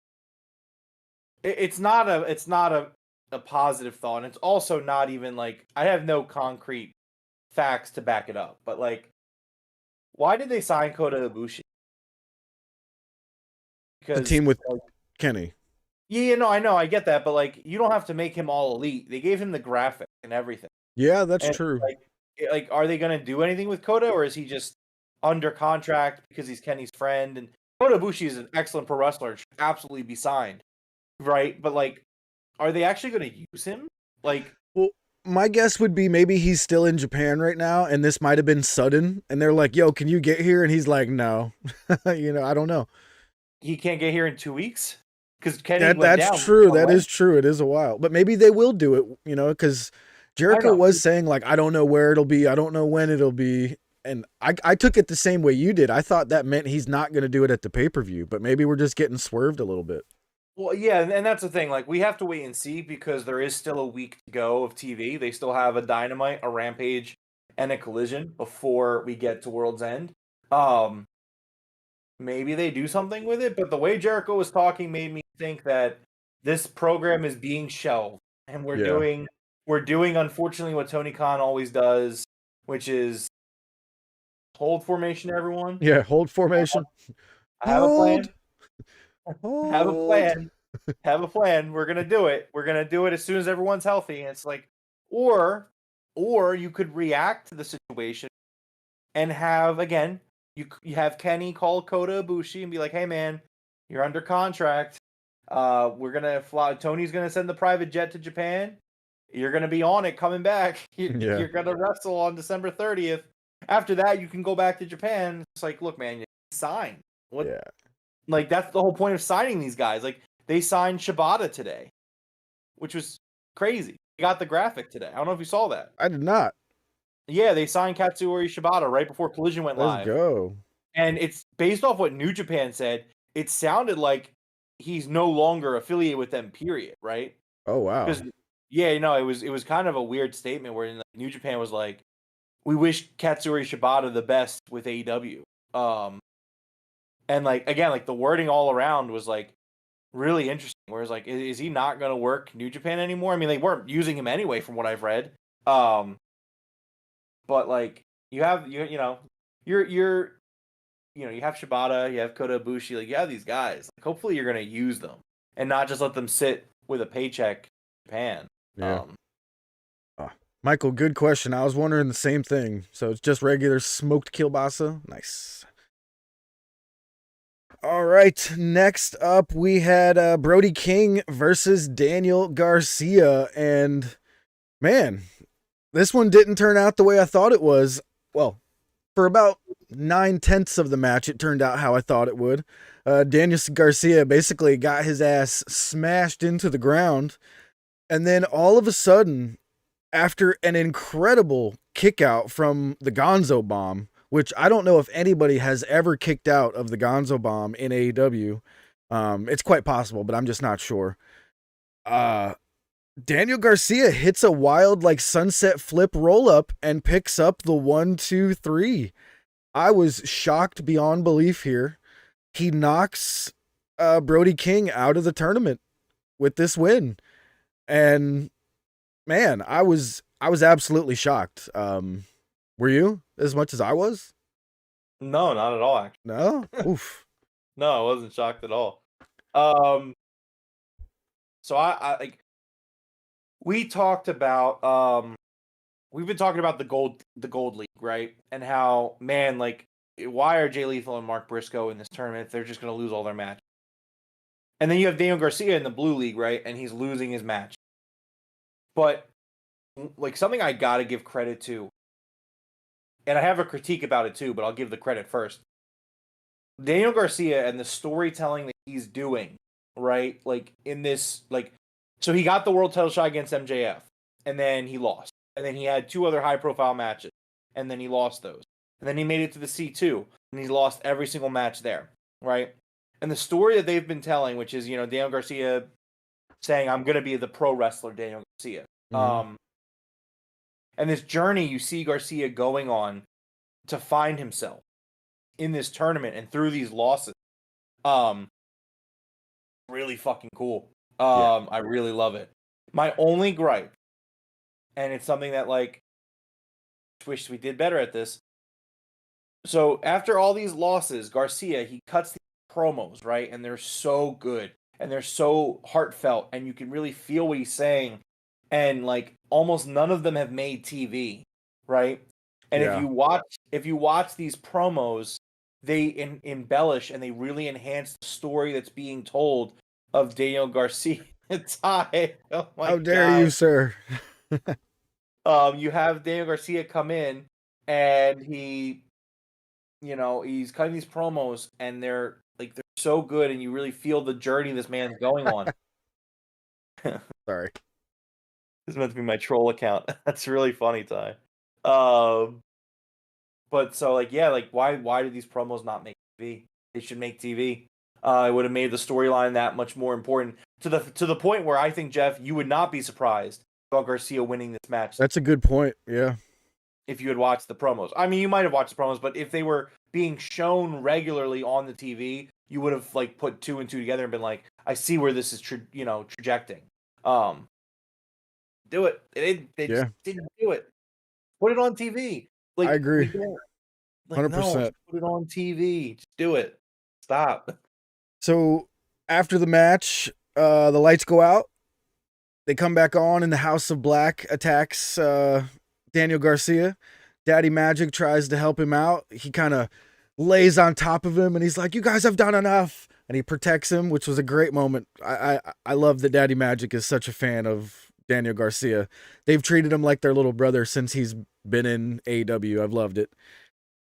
not a positive thought, and it's also not even like, I have no concrete facts to back it up, but like, why did they sign Kota Ibushi? Because the team with Kenny. Yeah, no, I know, I get that, but like, you don't have to make him all elite. They gave him the graphic and everything. Yeah, that's true. Like, are they gonna do anything with Kota, or is he just under contract because he's Kenny's friend, and Kota Abushi is an excellent pro wrestler, should absolutely be signed, right? But like, are they actually going to use him? Like, Well, my guess would be maybe he's still in Japan right now, and this might have been sudden. And they're like, "Yo, can you get here?" And he's like, "No." I don't know. he can't get here in 2 weeks because Kenny went down. That's true. That is true. It is a while, but maybe they will do it. Because Jericho was saying like, "I don't know where it'll be. I don't know when it'll be." And I took it the same way you did. I thought that meant he's not going to do it at the pay-per-view, but maybe we're just getting swerved a little bit. Well, yeah, and that's the thing. Like, we have to wait and see because there is still a week to go of TV. They still have a Dynamite, a Rampage, and a Collision before we get to World's End. Maybe they do something with it, but the way Jericho was talking made me think that this program is being shelved, and we're doing unfortunately what Tony Khan always does, which is hold formation, everyone. Yeah, hold formation. I have a plan. Hold. Have a plan. Have a plan. We're gonna do it. We're gonna do it as soon as everyone's healthy. And it's like, or you could react to the situation and have again, you have Kenny call Kota Abushi and be like, "Hey man, you're under contract. We're gonna fly. Tony's gonna send the private jet to Japan. You're gonna be on it coming back. You're gonna wrestle on December 30th. After that, you can go back to Japan." It's like, look, man, you sign. What? Yeah. Like, that's the whole point of signing these guys. Like, they signed Shibata today, which was crazy. They got the graphic today. I don't know if you saw that. I did not. Yeah, they signed Katsuyori Shibata right before Collision went live. Let's go. And it's based off what New Japan said. It sounded like he's no longer affiliated with them, period, right? Oh, wow. Because, yeah, it was kind of a weird statement where New Japan was like, we wish Katsuyori Shibata the best with AEW. And like, again, like the wording all around was like really interesting. Whereas like, is he not going to work New Japan anymore? I mean, they weren't using him anyway, from what I've read. But like, you have you have Shibata, you have Kota Ibushi, like you have these guys. Like, hopefully, you're going to use them and not just let them sit with a paycheck in Japan. Yeah. Michael, good question. I was wondering the same thing. So it's just regular smoked kielbasa. Nice. All right. Next up, we had Brody King versus Daniel Garcia. And man, this one didn't turn out the way I thought it was. Well, for about 9/10 of the match, it turned out how I thought it would. Daniel Garcia basically got his ass smashed into the ground. And then all of a sudden, after an incredible kick out from the Gonzo Bomb, which I don't know if anybody has ever kicked out of the Gonzo Bomb in AEW. It's quite possible, but I'm just not sure. Daniel Garcia hits a wild like sunset flip roll up and picks up the 1, 2, 3. I was shocked beyond belief here. He knocks Brody King out of the tournament with this win. And man, I was absolutely shocked. Were you as much as I was? No, not at all. Actually, no. Oof. No, I wasn't shocked at all. So I like we talked about we've been talking about the gold league, right? And how, man, like, why are Jay Lethal and Mark Briscoe in this tournament? They're just gonna lose all their matches. And then you have Daniel Garcia in the blue league, right? And he's losing his match. But like, something I gotta give credit to, and I have a critique about it too, but I'll give the credit first. Daniel Garcia and the storytelling that he's doing, right? Like, in this, like, so he got the world title shot against MJF, and then he lost. And then he had 2 other high-profile matches, and then he lost those. And then he made it to the C2, and he lost every single match there, right? And the story that they've been telling, which is, Daniel Garcia saying, I'm going to be the pro wrestler Daniel Garcia. Mm-hmm. And this journey you see Garcia going on to find himself in this tournament and through these losses. Really fucking cool. I really love it. My only gripe, and it's something that, like, I wish we did better at this. So after all these losses, Garcia, he cuts these promos, right? And they're so good and they're so heartfelt and you can really feel what he's saying. And like, almost none of them have made TV, right? And Yeah. if you watch these promos, they embellish and they really enhance the story that's being told of Daniel Garcia and Ty. Oh my How dare God. you, sir? You have Daniel Garcia come in and he, he's cutting these promos and they're so good and you really feel the journey this man's going on. Sorry. This is meant to be my troll account. That's really funny, Ty. But so why do these promos not make TV? They should make TV. It would have made the storyline that much more important to the point where I think, Jeff, you would not be surprised about Garcia winning this match. That's a good point. Yeah. If you had watched the promos. I mean, you might have watched the promos, but if they were being shown regularly on the TV, you would have put two and two together and been like, I see where this is trajecting. Do it. They just didn't do it. Put it on TV. I agree. 100%. No, put it on TV. Just do it. Stop. So after the match, the lights go out. They come back on, and the House of Black attacks Daniel Garcia. Daddy Magic tries to help him out. He kind of lays on top of him, and he's like, "You guys have done enough." And he protects him, which was a great moment. I love that Daddy Magic is such a fan of Daniel Garcia. They've treated him like their little brother since he's been in AEW. I've loved it.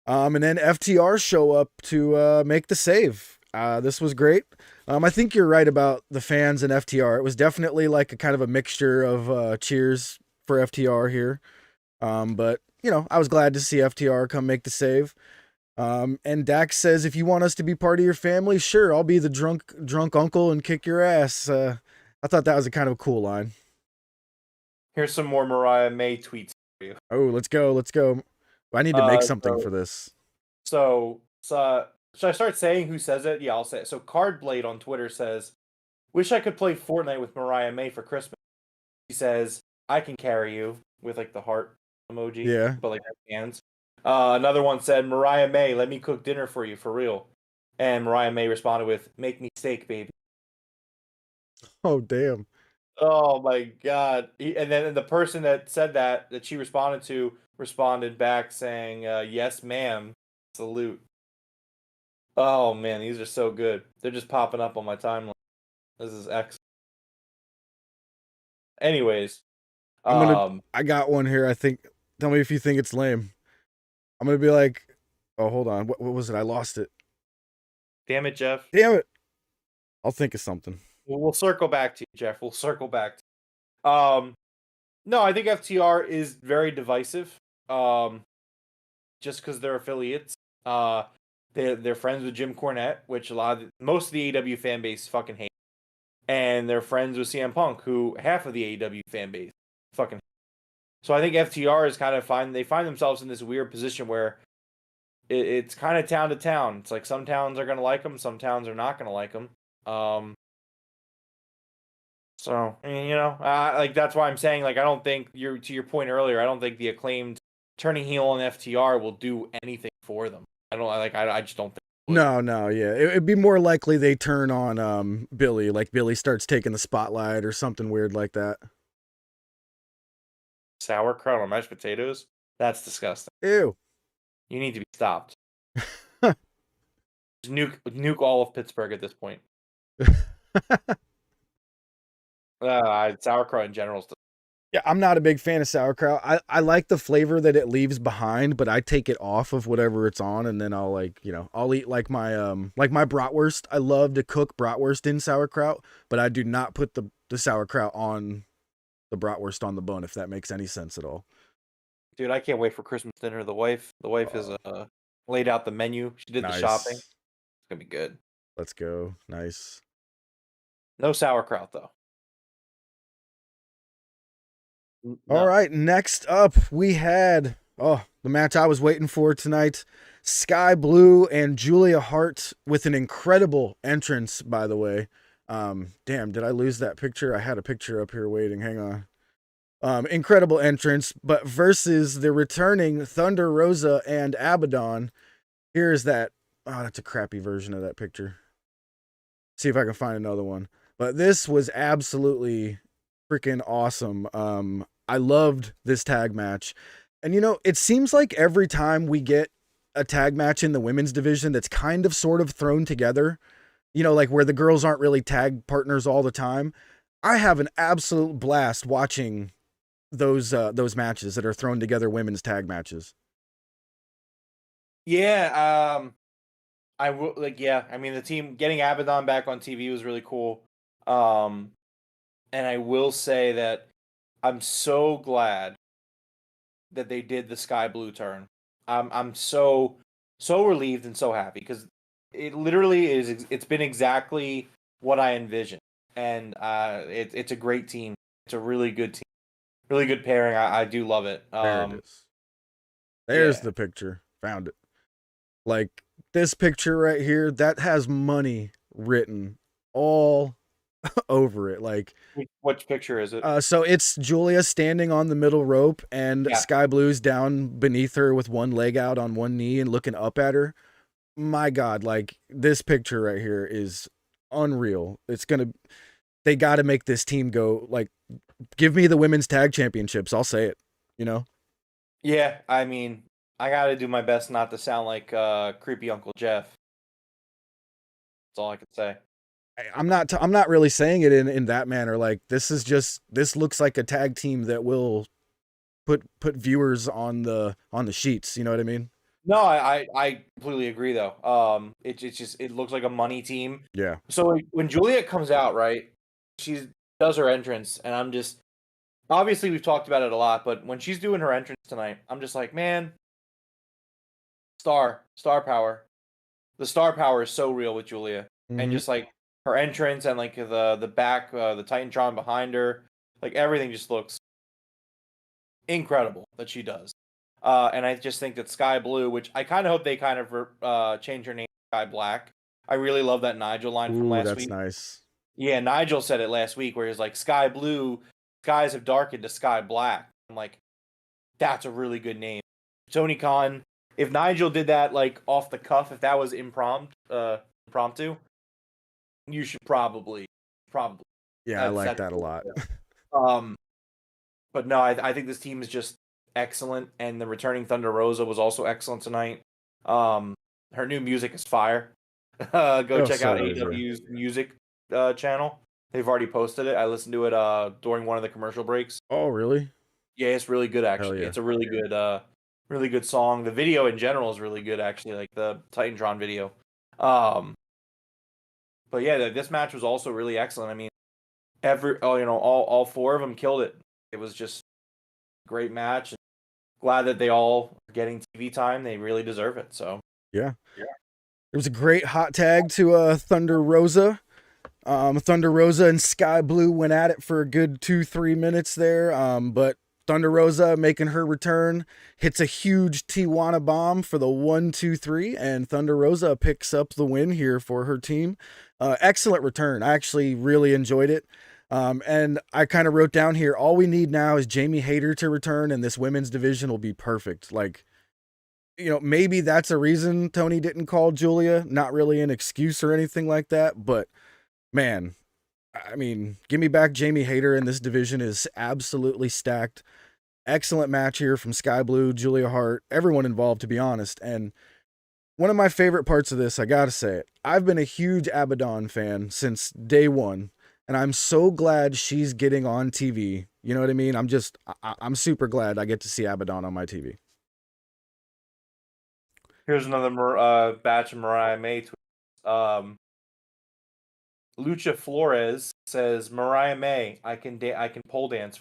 And then FTR show up to make the save. This was great. I think you're right about the fans and FTR. It was definitely like a kind of a mixture of cheers for FTR here. But, I was glad to see FTR come make the save. And Dax says, if you want us to be part of your family, sure, I'll be the drunk uncle and kick your ass. I thought that was a kind of a cool line. Here's some more Mariah May tweets for you. Oh, let's go. I need to make something for this. So, should I start saying who says it? Yeah, I'll say it. So Cardblade on Twitter says, wish I could play Fortnite with Mariah May for Christmas. He says, I can carry you, with the heart emoji. Yeah. But hands. Another one said, Mariah May, let me cook dinner for you, for real. And Mariah May responded with, make me steak, baby. Oh, damn. Oh my God. And then the person that said that she responded to, responded back saying, yes, ma'am, salute. Oh man, these are so good. They're just popping up on my timeline. This is excellent. Anyways, I got one here. I think. Tell me if you think it's lame. I'm gonna be like, oh, hold on. What was it? I lost it. Damn it, Jeff. Damn it. I'll think of something. We'll circle back to you, Jeff. We'll circle back. No, I think FTR is very divisive. Just because they're affiliates. They're friends with Jim Cornette, which most of the AEW fan base fucking hate. And they're friends with CM Punk, who half of the AEW fan base fucking hate. So I think FTR is kind of they find themselves in this weird position where it's kind of town to town. It's like some towns are going to like them, some towns are not going to like them. So, that's why I'm saying, I don't think to your point earlier, I don't think the Acclaimed turning heel on FTR will do anything for them. I just don't think. No, yeah. It'd be more likely they turn on Billy, like Billy starts taking the spotlight or something weird like that. Sauerkraut on mashed potatoes? That's disgusting. Ew. You need to be stopped. Nuke all of Pittsburgh at this point. Sauerkraut in general is. Yeah, I'm not a big fan of sauerkraut. I like the flavor that it leaves behind, but I take it off of whatever it's on, and then I'll I'll eat my bratwurst. I love to cook bratwurst in sauerkraut, but I do not put the sauerkraut on the bratwurst on the bone, if that makes any sense at all. Dude, I can't wait for Christmas dinner. The wife has laid out the menu. She did the shopping. It's gonna be good. Let's go. Nice. No sauerkraut though. No. All right, next up we had the match I was waiting for tonight. Skye Blue and Julia Hart with an incredible entrance, by the way. Damn, did I lose that picture? I had a picture up here waiting. Hang on. Incredible entrance, but versus the returning Thunder Rosa and Abaddon. Here's that. Oh, that's a crappy version of that picture. See if I can find another one. But this was absolutely freaking awesome. I loved this tag match. And it seems like every time we get a tag match in the women's division that's kind of sort of thrown together, like where the girls aren't really tag partners all the time, I have an absolute blast watching those matches that are thrown together, women's tag matches. Yeah, I will yeah. I mean, the team getting Abaddon back on TV was really cool. And I will say that I'm so glad that they did the Skye Blue turn. I'm so relieved and so happy because it literally is. It's been exactly what I envisioned, and it's a great team. It's a really good team, really good pairing. I do love it. There it is. There's the picture. Found it. Like this picture right here, that has money written all over it. Like, which picture is it? So it's Julia standing on the middle rope and Skye Blue's down beneath her with one leg out on one knee and looking up at her. My God, like this picture right here is unreal. They got to make this team go, like, give me the women's tag championships. I'll say it, Yeah, I mean, I got to do my best not to sound like creepy Uncle Jeff. That's all I can say. I'm not really saying it in that manner. Like this looks like a tag team that will put viewers on the sheets. You know what I mean? No, I completely agree though. It looks like a money team. Yeah. So when Juliet comes out, right, she does her entrance, and I'm just obviously we've talked about it a lot, but when she's doing her entrance tonight, I'm just like, man, star power. The star power is so real with Julia, and just like her entrance and like the back, the Titantron behind her, like everything just looks incredible that she does. And I just think that Skye Blue, which I kind of hope they kind of change her name to Skye Black. I really love that Nigel line from last week. That's nice. Yeah, Nigel said it last week where he's like, Skye Blue, skies have darkened to Skye Black. I'm like, that's a really good name. Tony Khan, if Nigel did that like off the cuff, if that was impromptu, you should probably. Yeah, I like that a lot. But no, I think this team is just excellent, and the returning Thunder Rosa was also excellent tonight. Her new music is fire. Go check out AEW's music channel. They've already posted it. I listened to it during one of the commercial breaks. Oh, really? Yeah, it's really good actually. Yeah. It's a really good song. The video in general is really good actually, like the Titantron video. But yeah, this match was also really excellent. I mean, all four of them killed it. It was just a great match. Glad that they all are getting TV time. They really deserve it. So yeah. There was a great hot tag to Thunder Rosa. Thunder Rosa and Skye Blue went at it for a good 2-3 minutes there. But Thunder Rosa making her return, hits a huge Tijuana bomb for the 1-2-3, and Thunder Rosa picks up the win here for her team. Excellent return. I actually really enjoyed it. And I kind of wrote down here, all we need now is Jamie Hayter to return, and this women's division will be perfect. Like, maybe that's a reason Tony didn't call Julia. Not really an excuse or anything like that, but man, I mean, give me back Jamie Hayter, and this division is absolutely stacked. Excellent match here from Skye Blue, Julia Hart, everyone involved, to be honest. And one of my favorite parts of this, I gotta say it, I've been a huge Abaddon fan since day one, and I'm so glad she's getting on TV. You know what I mean? I'm super glad I get to see Abaddon on my TV. Here's another batch of Mariah May tweets. Lucha Flores says, Mariah May, I can pole dance.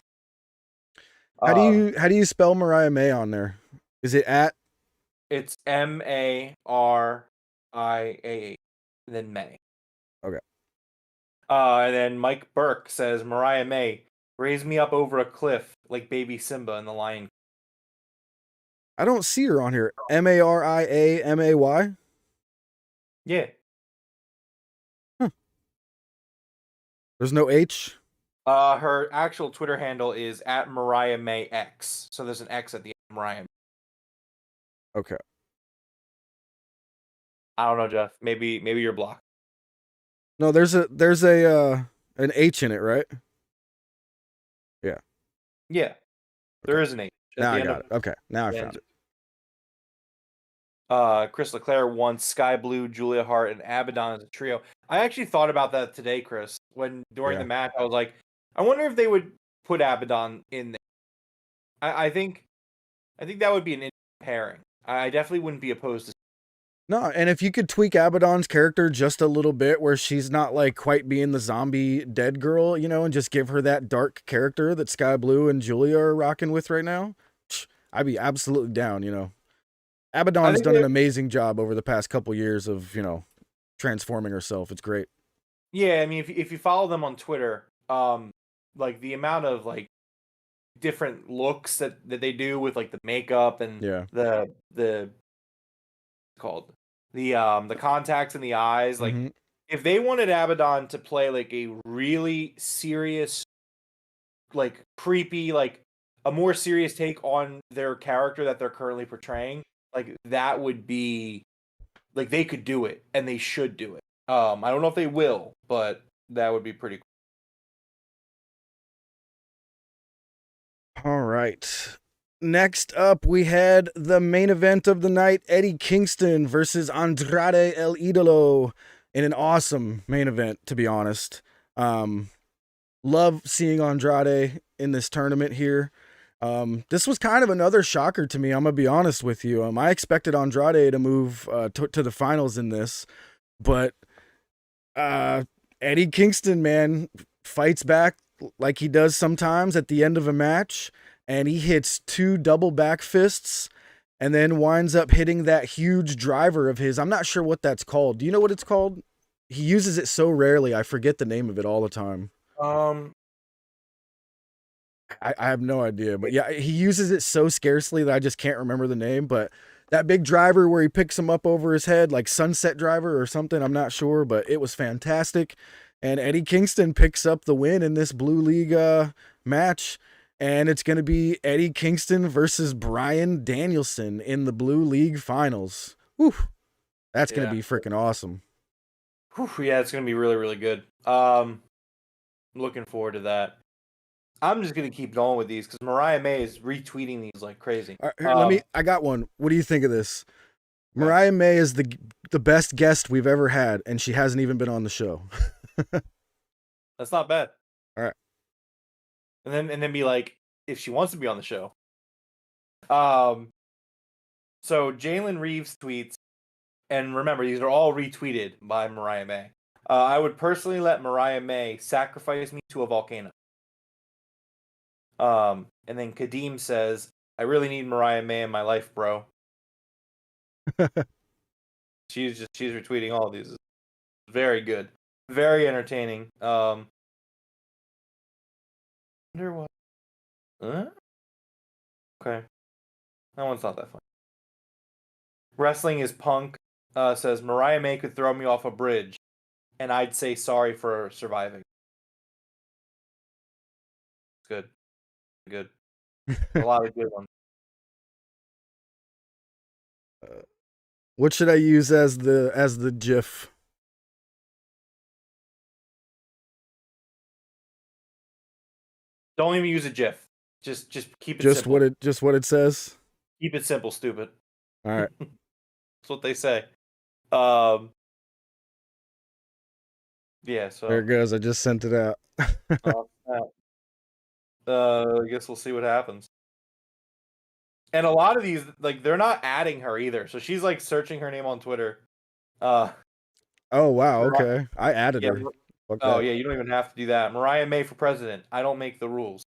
How do you spell Mariah May on there? Is it at? It's Mariah, and then May. Okay. And then Mike Burke says, Mariah May, raise me up over a cliff like baby Simba in The Lion King. I don't see her on here. Mariah? Yeah. Huh. There's no H? Her actual Twitter handle is at Mariah May X. So there's an X at the end of Mariah. Okay. I don't know, Jeff. Maybe you're blocked. No, there's an H in it, right? Yeah. Yeah. There is an H. Now I got it. Okay, now I found it. Chris Leclerc wants Sky Blue, Julia Hart, and Abaddon as a trio. I actually thought about that today, Chris. When during the match, I was like, I wonder if they would put Abaddon in there. I think that would be an interesting pairing. I definitely wouldn't be opposed to. No, and if you could tweak Abaddon's character just a little bit where she's not like quite being the zombie dead girl, you know, and just give her that dark character that Sky Blue and Julia are rocking with right now, I'd be absolutely down, you know. Abaddon's done an amazing job over the past couple years of, you know, transforming herself. It's great. Yeah, I mean, if you follow them on Twitter, like the amount of like different looks that they do with like the makeup and the called the contacts in the eyes, like if they wanted Abaddon to play like a really serious, like creepy, like a more serious take on their character that they're currently portraying, like that would be like they could do it and they should do it. I don't know if they will, but that would be pretty cool. All right. Next up, we had the main event of the night, Eddie Kingston versus Andrade El Idolo, in an awesome main event, to be honest. Love seeing Andrade in this tournament here. This was kind of another shocker to me, I'm going to be honest with you. I expected Andrade to move to the finals in this, but Eddie Kingston, man, fights back like he does sometimes at the end of a match, and he hits 2 double back fists and then winds up hitting that huge driver of his. I'm not sure what that's called. Do you know what it's called? He uses it so rarely, I forget the name of it all the time. I have no idea, but yeah, he uses it so scarcely that I just can't remember the name, but that big driver where he picks him up over his head, like Sunset Driver or something, I'm not sure, but it was fantastic. And Eddie Kingston picks up the win in this Blue League match, and it's going to be Eddie Kingston versus Bryan Danielson in the Blue League finals. Whew. That's going to be freaking awesome. Whew, yeah, it's going to be really, really good. I'm looking forward to that. I'm just going to keep going with these because Mariah May is retweeting these like crazy. Here, I got one. What do you think of this? Mariah May is the best guest we've ever had, and she hasn't even been on the show. That's not bad. All right. And then be like, if she wants to be on the show. So Jalen Reeves tweets, and remember, these are all retweeted by Mariah May. I would personally let Mariah May sacrifice me to a volcano. And then Kadeem says, I really need Mariah May in my life, bro. She's retweeting all of these. It's very good. Very entertaining. Wonder what? Huh? Okay. That one's not that fun. Wrestling is Punk says Mariah May could throw me off a bridge, and I'd say sorry for surviving. Good. Good. A lot of good ones. What should I use as the GIF? Don't even use a GIF. Just keep it simple. What it says. Keep it simple, stupid. All right. That's what they say. Yeah, so there it goes. I just sent it out. I guess we'll see what happens. And a lot of these, like, they're not adding her either. So she's like searching her name on Twitter. Oh wow, okay. I added her. Oh yeah, you don't even have to do that. Mariah May for president. I don't make the rules.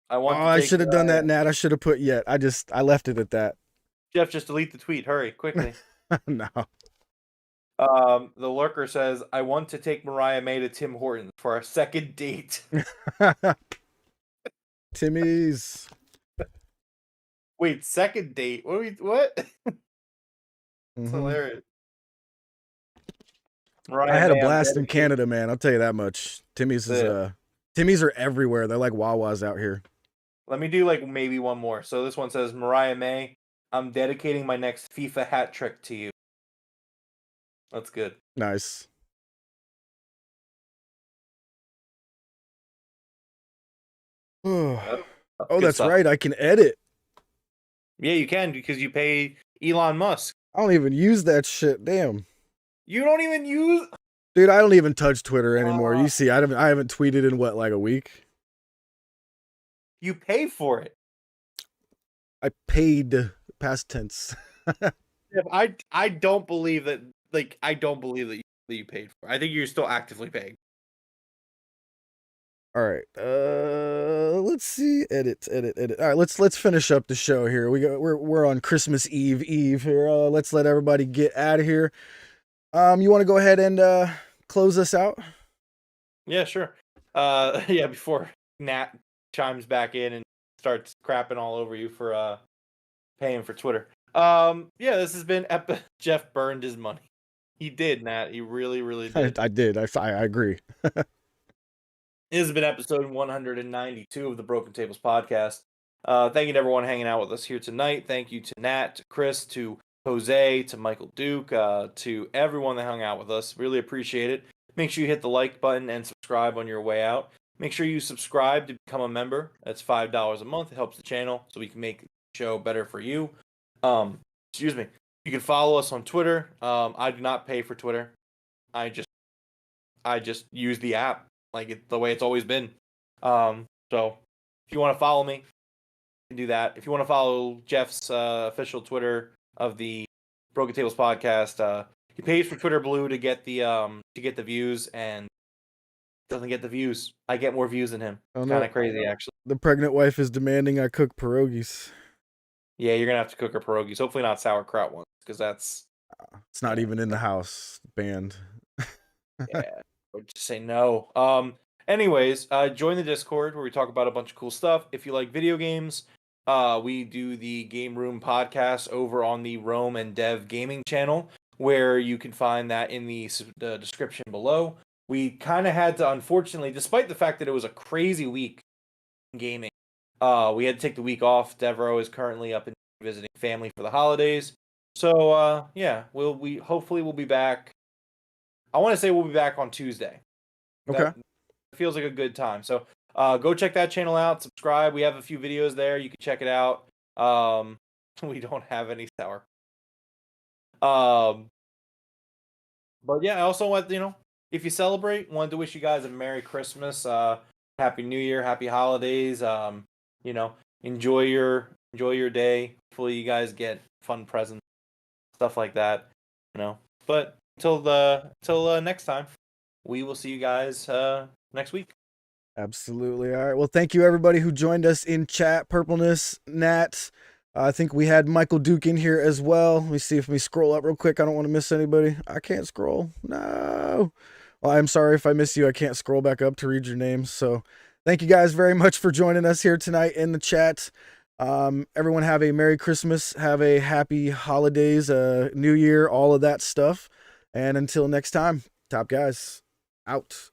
I should have done that, Nat. I should have put yet. I left it at that. Jeff, just delete the tweet. Hurry, quickly. No. The lurker says, I want to take Mariah May to Tim Hortons for our second date. Timmy's. Wait, second date? What? That's hilarious. I had a blast in Canada, man. I'll tell you that much. Timmy's are everywhere. They're like Wawa's out here. Let me do like maybe one more. So this one says, Mariah May, I'm dedicating my next FIFA hat trick to you. That's good. Nice. Oh, Good that's stuff. right. I can edit. Yeah, you can because you pay Elon Musk. I don't even use that shit. Damn. You don't even use. Dude, I don't even touch Twitter anymore. You see, I haven't tweeted in what, like a week? You pay for it. I paid, past tense. I don't believe that. Like, I don't believe that you paid for it. I think you're still actively paying. All right. Let's see. Edit. All right, let's finish up the show here. We're on Christmas Eve here. Let's let everybody get out of here. You want to go ahead and close us out? Yeah, sure. Yeah, before Nat chimes back in and starts crapping all over you for paying for Twitter. Yeah, this has been Jeff burned his money. He did, Nat. He really, really did. I did. I agree. This has been episode 192 of the Broken Tables podcast. Thank you to everyone hanging out with us here tonight. Thank you to Nat, to Chris, to Jose, to Michael Duke, to everyone that hung out with us. Really appreciate it. Make sure you hit the like button and subscribe on your way out. Make sure you subscribe to become a member. That's $5 a month. It helps the channel so we can make the show better for you. Excuse me. You can follow us on Twitter. I do not pay for Twitter. I just use the app the way it's always been. So if you want to follow me, you can do that. If you want to follow Jeff's official Twitter of the Broken Tables podcast, he pays for Twitter Blue to get the views, and doesn't get the views. I get more views than him. It's kind of crazy, actually. The pregnant wife is demanding I cook pierogies. Yeah, you're gonna have to cook her pierogies. Hopefully not sauerkraut ones, because that's it's not even in the house. Banned. Yeah, or just say no. Anyways, join the Discord where we talk about a bunch of cool stuff. If you like video games, we do the Game Room podcast over on the Rome and Dev Gaming channel, where you can find that in the description below. We kind of had to, unfortunately, despite the fact that it was a crazy week in gaming, we had to take the week off. Devroro is currently up and visiting family for the holidays. So, yeah, hopefully we'll be back. I want to say we'll be back on Tuesday. Okay. That feels like a good time. So go check that channel out. Subscribe. We have a few videos there. You can check it out. We don't have any sour. But yeah, I also want, if you celebrate, wanted to wish you guys a Merry Christmas, Happy New Year, Happy Holidays. Enjoy your day. Hopefully you guys get fun presents, stuff like that. But until next time, we will see you guys next week. Absolutely. All right. Well, thank you everybody who joined us in chat. Purpleness, Nat. I think we had Michael Duke in here as well. Let me see if we scroll up real quick. I don't want to miss anybody. I can't scroll. No. Well, I'm sorry if I miss you. I can't scroll back up to read your names. So thank you guys very much for joining us here tonight in the chat. Everyone have a Merry Christmas. Have a happy holidays, New Year, all of that stuff. And until next time, top guys, out.